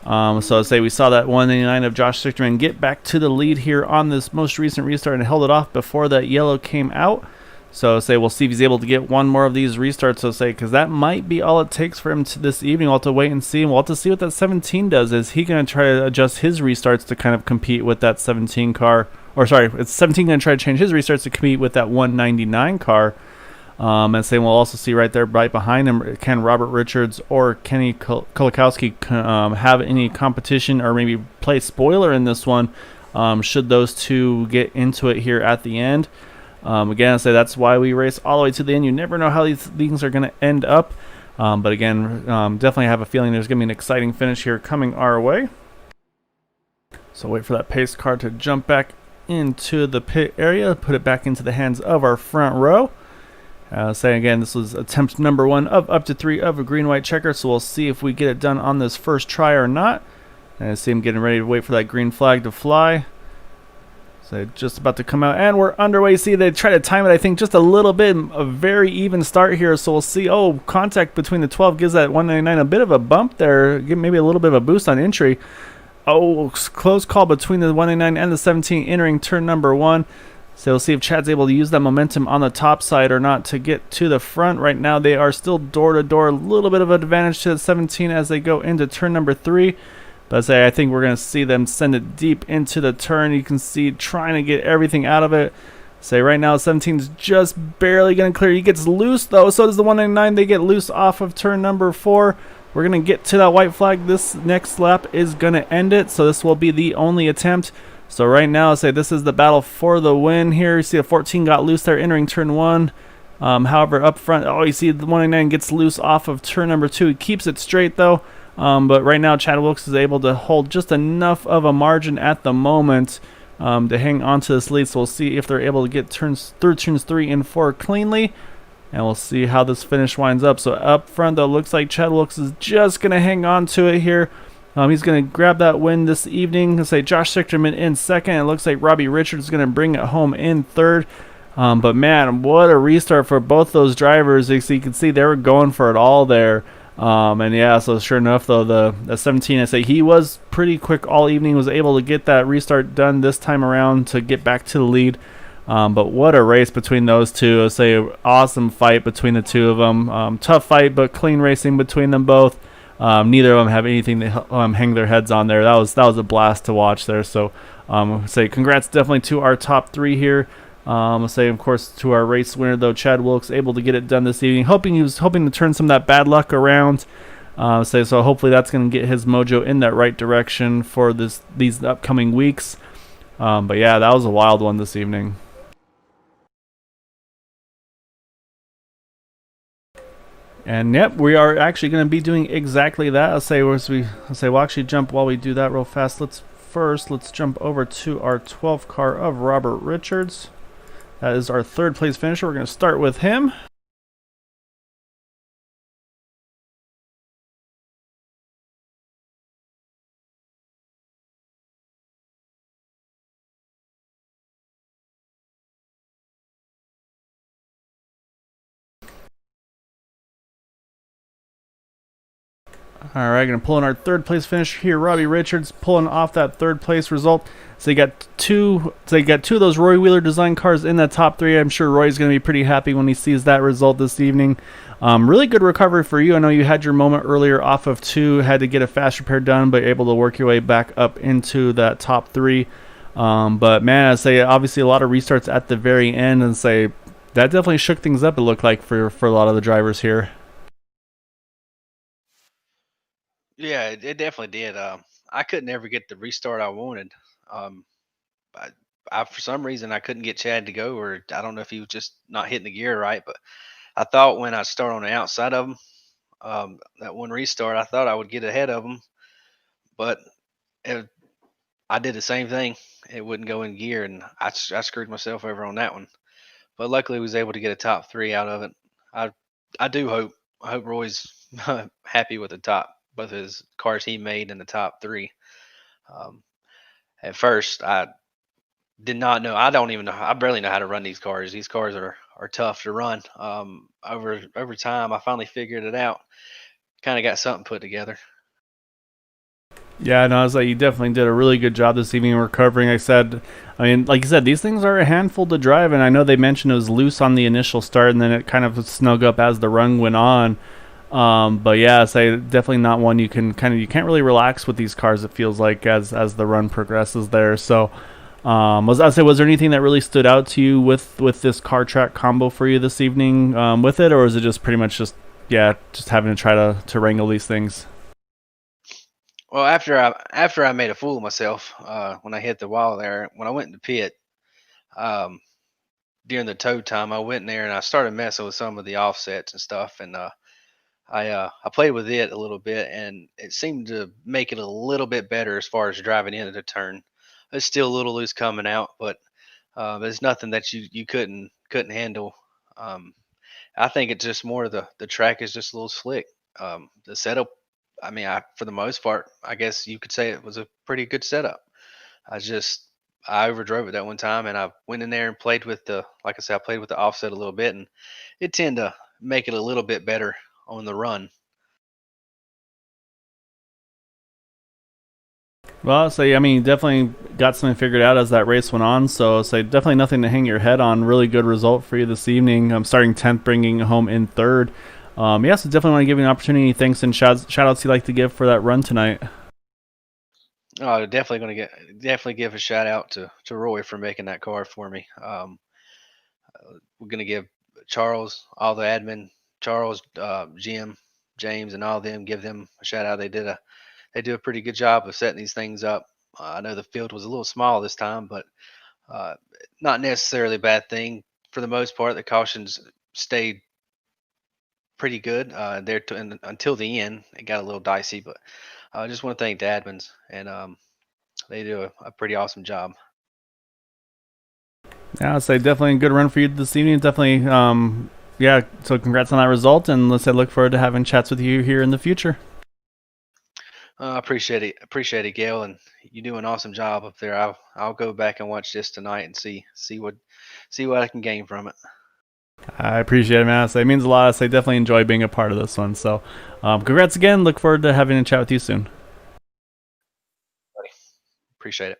So say we saw that 189 of Josh Sichterman get back to the lead here on this most recent restart and held it off before that yellow came out. So say we'll see if he's able to get one more of these restarts. So say because that might be all it takes for him to this evening. We'll have to wait and see. And we'll have to see what that 17 does. Is he going to try to adjust his restarts to kind of compete with that 17 car? Or sorry, it's 17 going to try to change his restarts to compete with that 199 car. And say we'll also see right there, right behind him, can Robert Richards or Kenny Kulikowski have any competition or maybe play spoiler in this one? Should those two get into it here at the end? Again, I say that's why we race all the way to the end. You never know how these things are going to end up. But again, definitely have a feeling there's going to be an exciting finish here coming our way. So wait for that pace car to jump back into the pit area, put it back into the hands of our front row. Say again, this was attempt number 1 of up to 3 of a green-white checker. So we'll see if we get it done on this first try or not. And I see him getting ready to wait for that green flag to fly. So just about to come out, and we're underway. See, they try to time it, I think, just a little bit. A very even start here, so we'll see. Oh, contact between the 12 gives that 199 a bit of a bump there. Give maybe a little bit of a boost on entry. Oh, close call between the 199 and the 17 entering turn number 1. So we'll see if Chad's able to use that momentum on the top side or not to get to the front. Right now, they are still door-to-door. A little bit of an advantage to the 17 as they go into turn number 3. But I think we're going to see them send it deep into the turn. You can see trying to get everything out of it. Say right now 17 is just barely going to clear. He gets loose though. So does the 199. They get loose off of turn number 4. We're going to get to that white flag. This next lap is going to end it. So this will be the only attempt. So right now, say this is the battle for the win here. You see the 14 got loose there entering turn 1. However, up front, you see the 199 gets loose off of turn number 2. He keeps it straight though. But right now, Chad Wilkes is able to hold just enough of a margin at the moment to hang on to this lead. So we'll see if they're able to get turns 3 and 4 cleanly. And we'll see how this finish winds up. So up front, though, looks like Chad Wilkes is just going to hang on to it here. He's going to grab that win this evening. Let's say Josh Sichterman in second. It looks like Robbie Richards is going to bring it home in third. But man, what a restart for both those drivers. So you can see they were going for it all there. And yeah, so sure enough, though, the 17, I say he was pretty quick all evening, was able to get that restart done this time around to get back to the lead. But what a race between those two. I say awesome fight between the two of them. Tough fight, but clean racing between them both. Neither of them have anything to hang their heads on there. That was a blast to watch there. So say congrats definitely to our top 3 here. Say, of course, to our race winner, though, Chad Wilkes, able to get it done this evening. He was hoping to turn some of that bad luck around. So hopefully that's going to get his mojo in that right direction for these upcoming weeks. But yeah, that was a wild one this evening. And yep, we are actually going to be doing exactly that. We'll actually jump while we do that real fast. Let's jump over to our 12th car of Robert Richards. That is our 3rd place finisher. We're going to start with him. All right, going to pull in our 3rd place finisher here, Robbie Richards, pulling off that 3rd place result. So they got two of those Roy Wheeler design cars in that top 3. I'm sure Roy's going to be pretty happy when he sees that result this evening. Really good recovery for you. I know you had your moment earlier off of 2, had to get a fast repair done, but able to work your way back up into that top 3. But man, I say obviously a lot of restarts at the very end, and say that definitely shook things up. It looked like for a lot of the drivers here. Yeah, it definitely did. I couldn't ever get the restart I wanted. For some reason I couldn't get Chad to go, or I don't know if he was just not hitting the gear right. But I thought when I start on the outside of him, that one restart, I thought I would get ahead of him, but I did the same thing. It wouldn't go in gear, and I screwed myself over on that one. But luckily, was able to get a top 3 out of it. I hope Roy's happy with the top both of his cars he made in the top three. Um, at first, I did not know. I don't even know. I barely know how to run these cars. These cars are tough to run. Over time, I finally figured it out. Kind of got something put together. Yeah, no, I was like, you definitely did a really good job this evening recovering. I mean, like you said, these things are a handful to drive, and I know they mentioned it was loose on the initial start, and then it kind of snug up as the run went on. But yeah, so definitely not one you can't really relax with these cars. It feels like as the run progresses there. So, was there anything that really stood out to you with this car track combo for you this evening with it, or is it just pretty much just having to try to wrangle these things? Well, after I made a fool of myself when I hit the wall there, when I went in the pit um, during the tow time, I went in there and I started messing with some of the offsets and stuff, and I played with it a little bit, and it seemed to make it a little bit better as far as driving into the turn. It's still a little loose coming out, but there's nothing that you couldn't handle. Um, I think it's just more the track is just a little slick. The setup, I mean, for the most part, I guess you could say it was a pretty good setup. I just I overdrove it that one time, and I went in there and played with like I said, I played with the offset a little bit, and it tended to make it a little bit better on the run. Well, so I mean, you definitely got something figured out as that race went on. So, definitely nothing to hang your head on. Really good result for you this evening. Starting 10th, bringing home in third. Yeah, so definitely want to give you an opportunity. Thanks and shout outs you'd like to give for that run tonight. Oh, definitely give a shout out to Roy for making that car for me. We're gonna give Charles, all the admin, Charles, Jim, James, and all of them. Give them a shout out. They do a pretty good job of setting these things up. I know the field was a little small this time, but uh, not necessarily a bad thing. For the most part, the cautions stayed pretty good until the end. It got a little dicey, but I just want to thank the admins, and they do a pretty awesome job. Yeah, I'd say definitely a good run for you this evening. Definitely, yeah. So congrats on that result, and let's say look forward to having chats with you here in the future. I appreciate it, Gail, and you do an awesome job up there. I'll go back and watch this tonight and see what I can gain from it. I appreciate it, man. So it means a lot. So I definitely enjoy being a part of this one. So, congrats again. Look forward to having a chat with you soon. Appreciate it.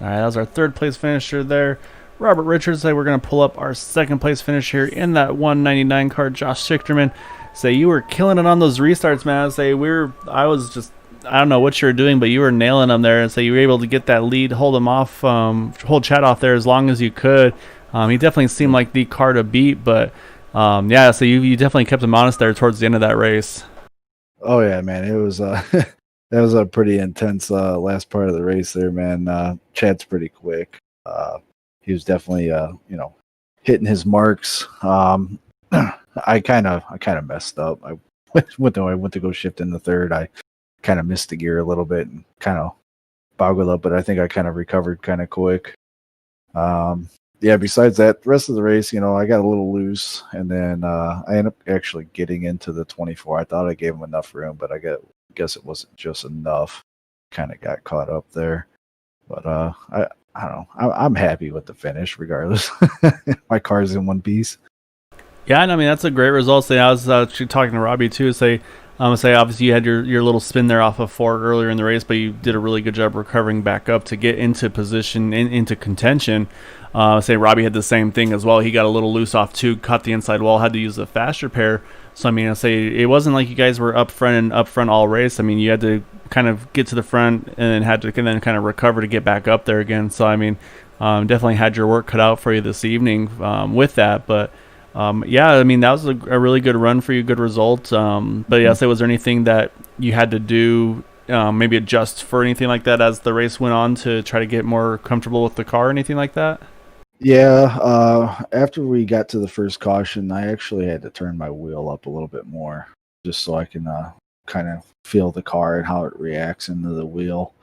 All right, that was our third place finisher there, Robert Richards. We're going to pull up our second place finisher in that 199 car, Josh Schichterman. You were killing it on those restarts, man. I don't know what you were doing, but you were nailing them there. And you were able to get that lead, hold him off, hold Chad off there as long as you could. He definitely seemed like the car to beat, but yeah, so you definitely kept him honest there towards the end of that race. Oh yeah, man, it was that was a pretty intense last part of the race there, man. Chad's pretty quick. He was definitely hitting his marks. I kind of messed up. I went to go shift in the third. I kind of missed the gear a little bit and kind of boggled up, but I think I kind of recovered kind of quick. Yeah, besides that, the rest of the race, I got a little loose, and then I ended up actually getting into the 24. I thought I gave him enough room, but I guess it wasn't just enough. Kind of got caught up there. But I don't know. I'm happy with the finish regardless. My car's in one piece. Yeah, and I mean that's a great result. I was actually talking to Robbie too. Obviously you had your little spin there off of 4 earlier in the race, but you did a really good job recovering back up to get into position into contention. Robbie had the same thing as well. He got a little loose off 2, caught the inside wall, had to use a fast repair. So I mean, it wasn't like you guys were up front all race. I mean, you had to kind of get to the front and then kind of recover to get back up there again. So I mean, definitely had your work cut out for you this evening with that, but. Yeah, I mean that was a really good run for you, good result. But yeah, was there anything that you had to do, maybe adjust for anything like that as the race went on to try to get more comfortable with the car, or anything like that? Yeah, after we got to the first caution, I actually had to turn my wheel up a little bit more just so I can kind of feel the car and how it reacts into the wheel.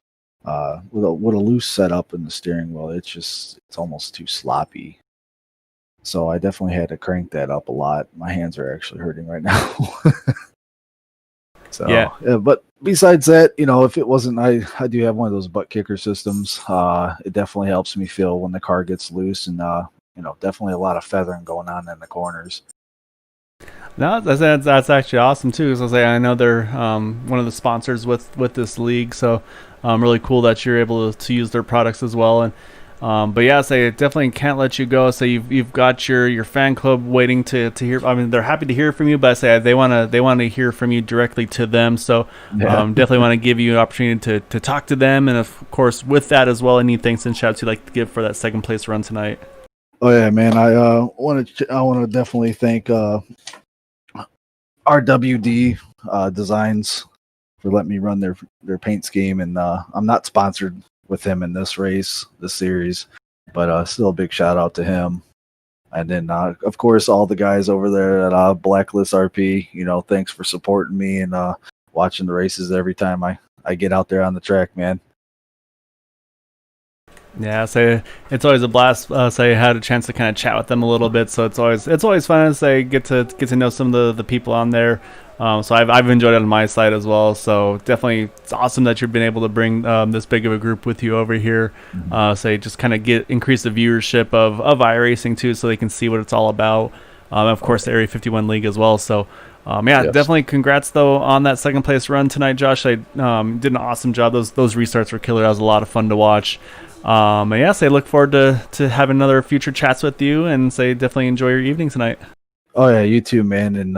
With a loose setup in the steering wheel, it's almost too sloppy. So I definitely had to crank that up a lot. My hands are actually hurting right now. So, Yeah. but besides that, if it wasn't, I do have one of those butt kicker systems. It definitely helps me feel when the car gets loose, and definitely a lot of feathering going on in the corners. No, that's actually awesome too. Because I know they're one of the sponsors with this league, so really cool that you're able to use their products as well. And but yeah, say definitely can't let you go. So you've got your fan club waiting to hear. I mean, they're happy to hear from you, but I say they want to hear from you directly to them. So definitely want to give you an opportunity to talk to them, and of course with that as well, any thanks and shouts you'd like to give for that second place run tonight. Oh yeah, man. I want to definitely thank RWD Designs for letting me run their paint scheme, and I'm not sponsored with him in this series, but still a big shout out to him. And then of course all the guys over there at Blacklist RP, thanks for supporting me and watching the races every time I get out there on the track, man. Yeah, so it's always a blast. So I had a chance to kind of chat with them a little bit, so it's always fun to get to know some of the people on there. So I've enjoyed it on my side as well. So definitely, it's awesome that you've been able to bring this big of a group with you over here. So just kind of increase the viewership of iRacing too, so they can see what it's all about. Of course, the Area 51 League as well. So. Yes. Definitely congrats though on that second place run tonight, Josh. I did an awesome job. Those restarts were killer. That was a lot of fun to watch. And yes, I look forward to having another future chats with you, and definitely enjoy your evening tonight. Oh yeah, you too, man. And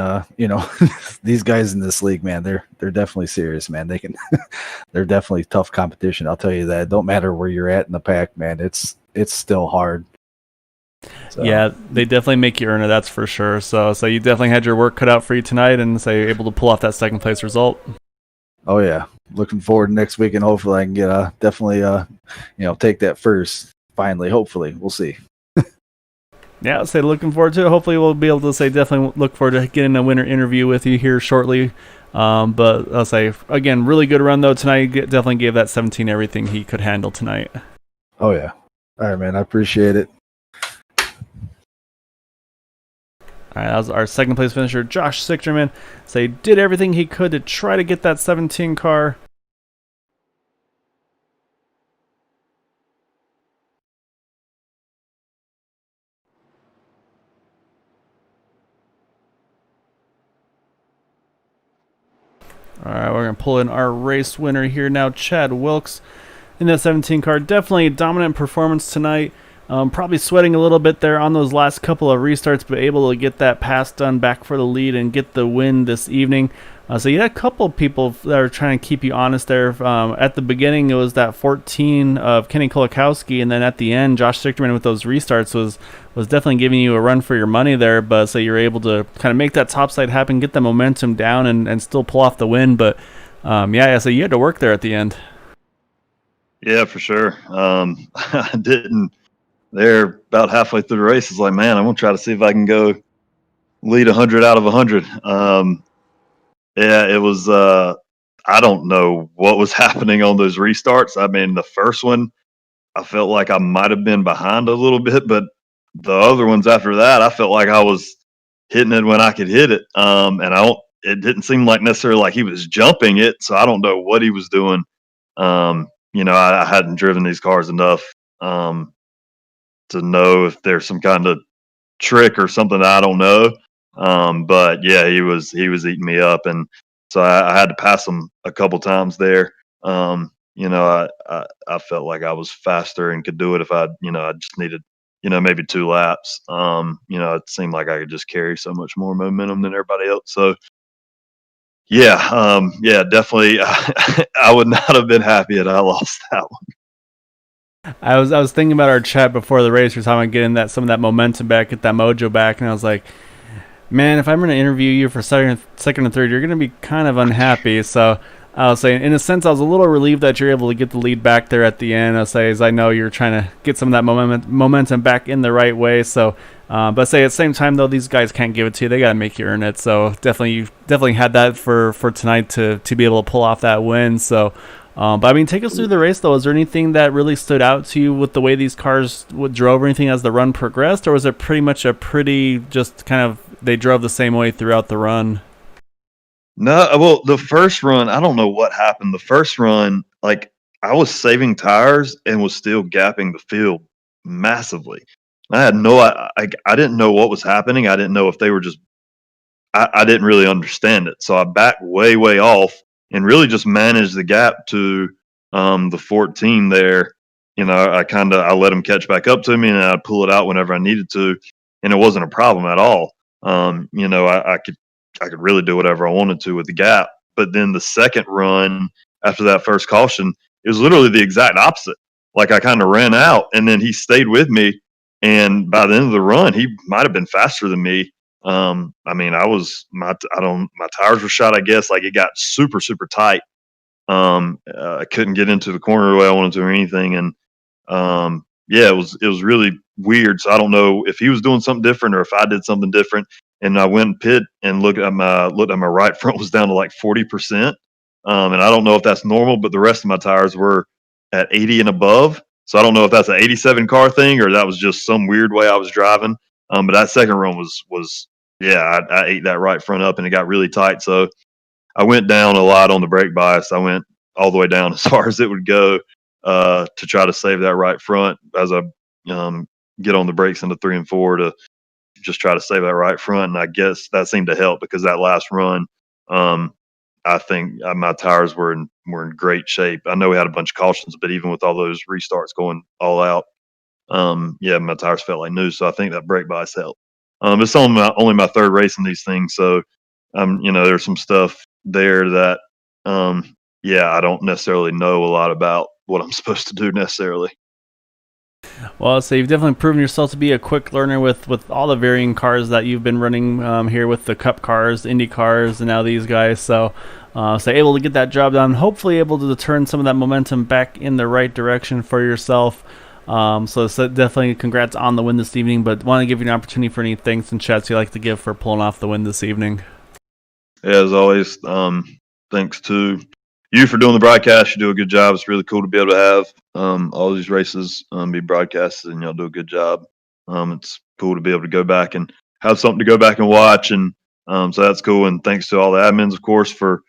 these guys in this league, man, they're definitely serious, man. They're definitely tough competition. I'll tell you that. Don't matter where you're at in the pack, man. It's still hard. So. Yeah, they definitely make you earn it. That's for sure. So you definitely had your work cut out for you tonight, and able to pull off that second place result. Oh yeah, looking forward to next week, and hopefully I can get definitely take that first. Finally, hopefully, we'll see. Yeah, looking forward to it. Hopefully, we'll be able to definitely look forward to getting a winner interview with you here shortly. But I'll say again, really good run though tonight. Definitely gave that 17 everything he could handle tonight. Oh yeah, all right, man. I appreciate it. All right, that was our second place finisher, Josh Sichterman. Did everything he could to try to get that 17 car. All right, we're going to pull in our race winner here now, Chad Wilkes. In that 17 car, definitely a dominant performance tonight. Probably sweating a little bit there on those last couple of restarts, but able to get that pass done back for the lead and get the win this evening. So you had a couple of people that are trying to keep you honest there. At the beginning, it was that 14 of Kenny Kolakowski, and then at the end, Josh Sichterman with those restarts was definitely giving you a run for your money there. But you're able to kind of make that topside happen, get the momentum down, and still pull off the win. But so you had to work there at the end. Yeah, for sure. I didn't. They're about halfway through the race. It's like, man, I'm going to try to see if I can go lead 100 out of 100. Yeah, it was, I don't know what was happening on those restarts. I mean, the first one, I felt like I might have been behind a little bit, but the other ones after that, I felt like I was hitting it when I could hit it. It didn't seem like necessarily like he was jumping it. So I don't know what he was doing. I hadn't driven these cars enough, to know if there's some kind of trick or something that I don't know. But yeah, he was eating me up, and so I had to pass him a couple times there. I felt like I was faster and could do it if I just needed, maybe 2 laps. It seemed like I could just carry so much more momentum than everybody else. So yeah, definitely. I would not have been happy had I lost that one. I was thinking about our chat before the race. We were talking about getting some of that momentum back, get that mojo back, and I was like, man, if I'm going to interview you for second and third, you're going to be kind of unhappy. So I was saying, in a sense, I was a little relieved that you're able to get the lead back there at the end. As I know you're trying to get some of that momentum back in the right way. So, but at the same time, though, these guys can't give it to you. They got to make you earn it. So you definitely had that for tonight to be able to pull off that win. So. But I mean, take us through the race, though. Is there anything that really stood out to you with the way these cars drove or anything as the run progressed? Or was it pretty much just kind of they drove the same way throughout the run? No, well, the first run, I don't know what happened. The first run, like I was saving tires and was still gapping the field massively. I had no, I didn't know what was happening. I didn't know if they were just, I didn't really understand it. So I backed way, way off and really just managed the gap to the 14 there. You know, I let them catch back up to me and I'd pull it out whenever I needed to. And it wasn't a problem at all. You know, I could really do whatever I wanted to with the gap. But then the second run after that first caution, it was literally the exact opposite. Like I kind of ran out and then he stayed with me. And by the end of the run, he might have been faster than me. I mean, my tires were shot, I guess. Like it got super, super tight. I couldn't get into the corner the way I wanted to or anything. And yeah, it was really weird. So I don't know if he was doing something different or if I did something different. And I went and pit and looked at my right front was down to like 40%. And I don't know if that's normal, but the rest of my tires were at 80 and above. So I don't know if that's an 87 car thing or that was just some weird way I was driving. But that second run was yeah, I ate that right front up and it got really tight. So I went down a lot on the brake bias. I went all the way down as far as it would go to try to save that right front as I get on the brakes into 3 and 4 to just try to save that right front. And I guess that seemed to help because that last run, I think my tires were in great shape. I know we had a bunch of cautions, but even with all those restarts going all out, yeah, my tires felt like new. So I think that brake bias helped. It's only my third race in these things, so you know, there's some stuff there that yeah, I don't necessarily know a lot about what I'm supposed to do necessarily. Well, so you've definitely proven yourself to be a quick learner with all the varying cars that you've been running here with the Cup cars, Indy cars, and now these guys. So able to get that job done. Hopefully, able to turn some of that momentum back in the right direction for yourself. So definitely congrats on the win this evening. But want to give you an opportunity for any thanks and chats you like to give for pulling off the win this evening. Yeah, as always, thanks to you for doing the broadcast. You do a good job. It's really cool to be able to have all these races be broadcasted, and y'all do a good job. It's cool to be able to go back and have something to go back and watch, and so that's cool. And thanks to all the admins, of course, for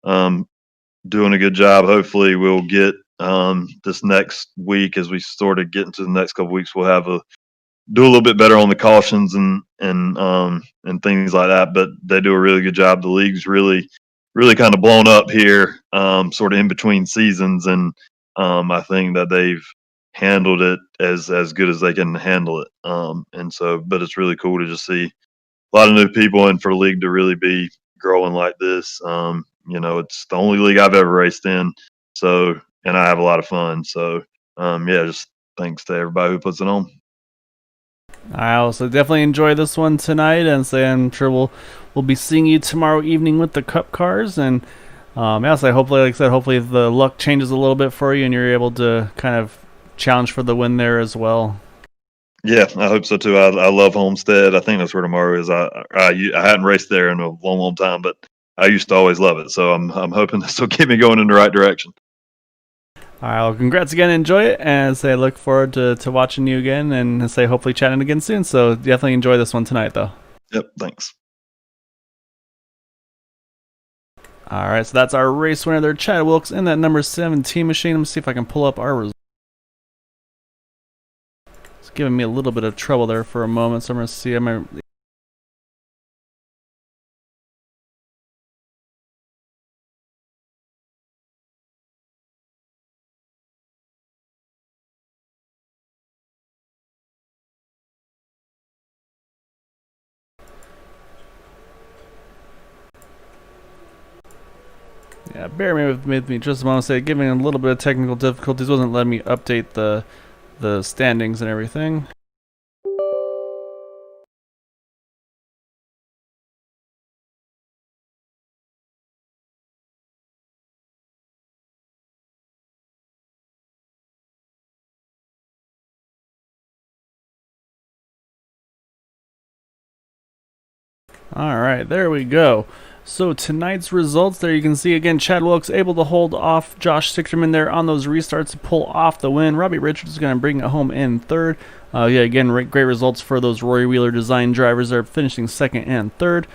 doing a good job. Hopefully, we'll get this next week as we sort of get into the next couple weeks. We'll have do a little bit better on the cautions and things like that. But they do a really good job. The league's really kind of blown up here, sort of in between seasons, and I think that they've handled it as good as they can handle it. And so, but it's really cool to just see a lot of new people and for the league to really be growing like this. You know, it's the only league I've ever raced in, so and I have a lot of fun. So yeah, just thanks to everybody who puts it on. I also definitely enjoy this one tonight, and so I'm sure we'll be seeing you tomorrow evening with the Cup cars. And yeah, so hopefully, like I said, hopefully the luck changes a little bit for you, and you're able to kind of challenge for the win there as well. Yeah, I hope so too. I love Homestead. I think that's where tomorrow is. I hadn't raced there in a long time, but I used to always love it. So I'm hoping this will get me going in the right direction. All right, well, congrats again. Enjoy it, and say look forward to watching you again, and say hopefully chatting again soon. So definitely enjoy this one tonight, though. Yep, thanks. All right, so that's our race winner there, Chad Wilkes, in that number 17 machine. Let me see if I can pull up our results. It's giving me a little bit of trouble there for a moment, so I'm going to see. Yeah, bear with me just a moment. Say, giving a little bit of technical difficulties, wasn't letting me update the standings and everything. All right, there we go. So tonight's results, there you can see again, Chad Wilkes able to hold off Josh Sichterman there on those restarts to pull off the win. Robbie Richards is going to bring it home in third. Yeah, again, great results for those Rory Wheeler design drivers there, finishing second and third.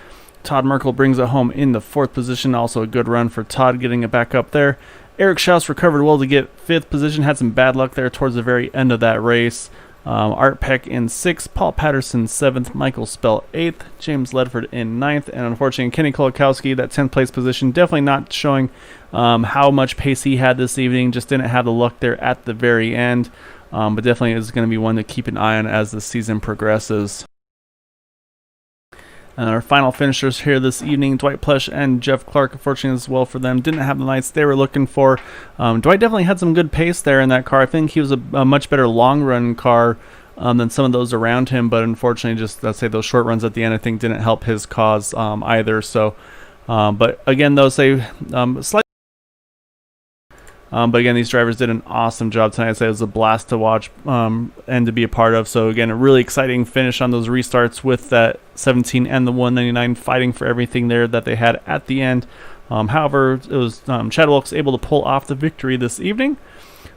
Todd Merkel brings it home in the 4th position. Also a good run for Todd getting it back up there. Eric Schaus recovered well to get 5th position. Had some bad luck there towards the very end of that race. Art Peck in 6th, Paul Patterson 7th, Michael Spell 8th, James Ledford in 9th, and unfortunately Kenny Kolakowski, that 10th place position, definitely not showing how much pace he had this evening. Just didn't have the luck there at the very end, but definitely is going to be one to keep an eye on as the season progresses. And our final finishers here this evening, Dwight Plush and Jeff Clark, unfortunately as well for them, didn't have the nights they were looking for. Dwight definitely had some good pace there in that car. I think he was a much better long run car than some of those around him, but unfortunately just, let's say, those short runs at the end I think didn't help his cause either. So, but again, though, slightly. But again, these drivers did an awesome job tonight. I'd say it was a blast to watch and to be a part of. So again, a really exciting finish on those restarts with that 17 and the 199 fighting for everything there that they had at the end. However, it was Chad Wilkes able to pull off the victory this evening.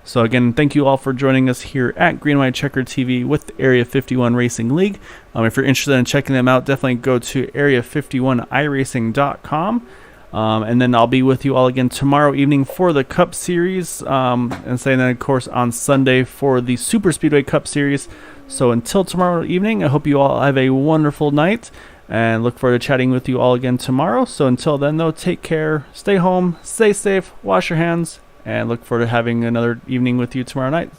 So again, thank you all for joining us here at Green White Checker TV with the Area 51 Racing League. If you're interested in checking them out, definitely go to area51iracing.com. And then I'll be with you all again tomorrow evening for the Cup Series, and then of course on Sunday for the Super Speedway Cup Series. So until tomorrow evening, I hope you all have a wonderful night and look forward to chatting with you all again tomorrow. So until then though, take care, stay home, stay safe, wash your hands, and look forward to having another evening with you tomorrow night.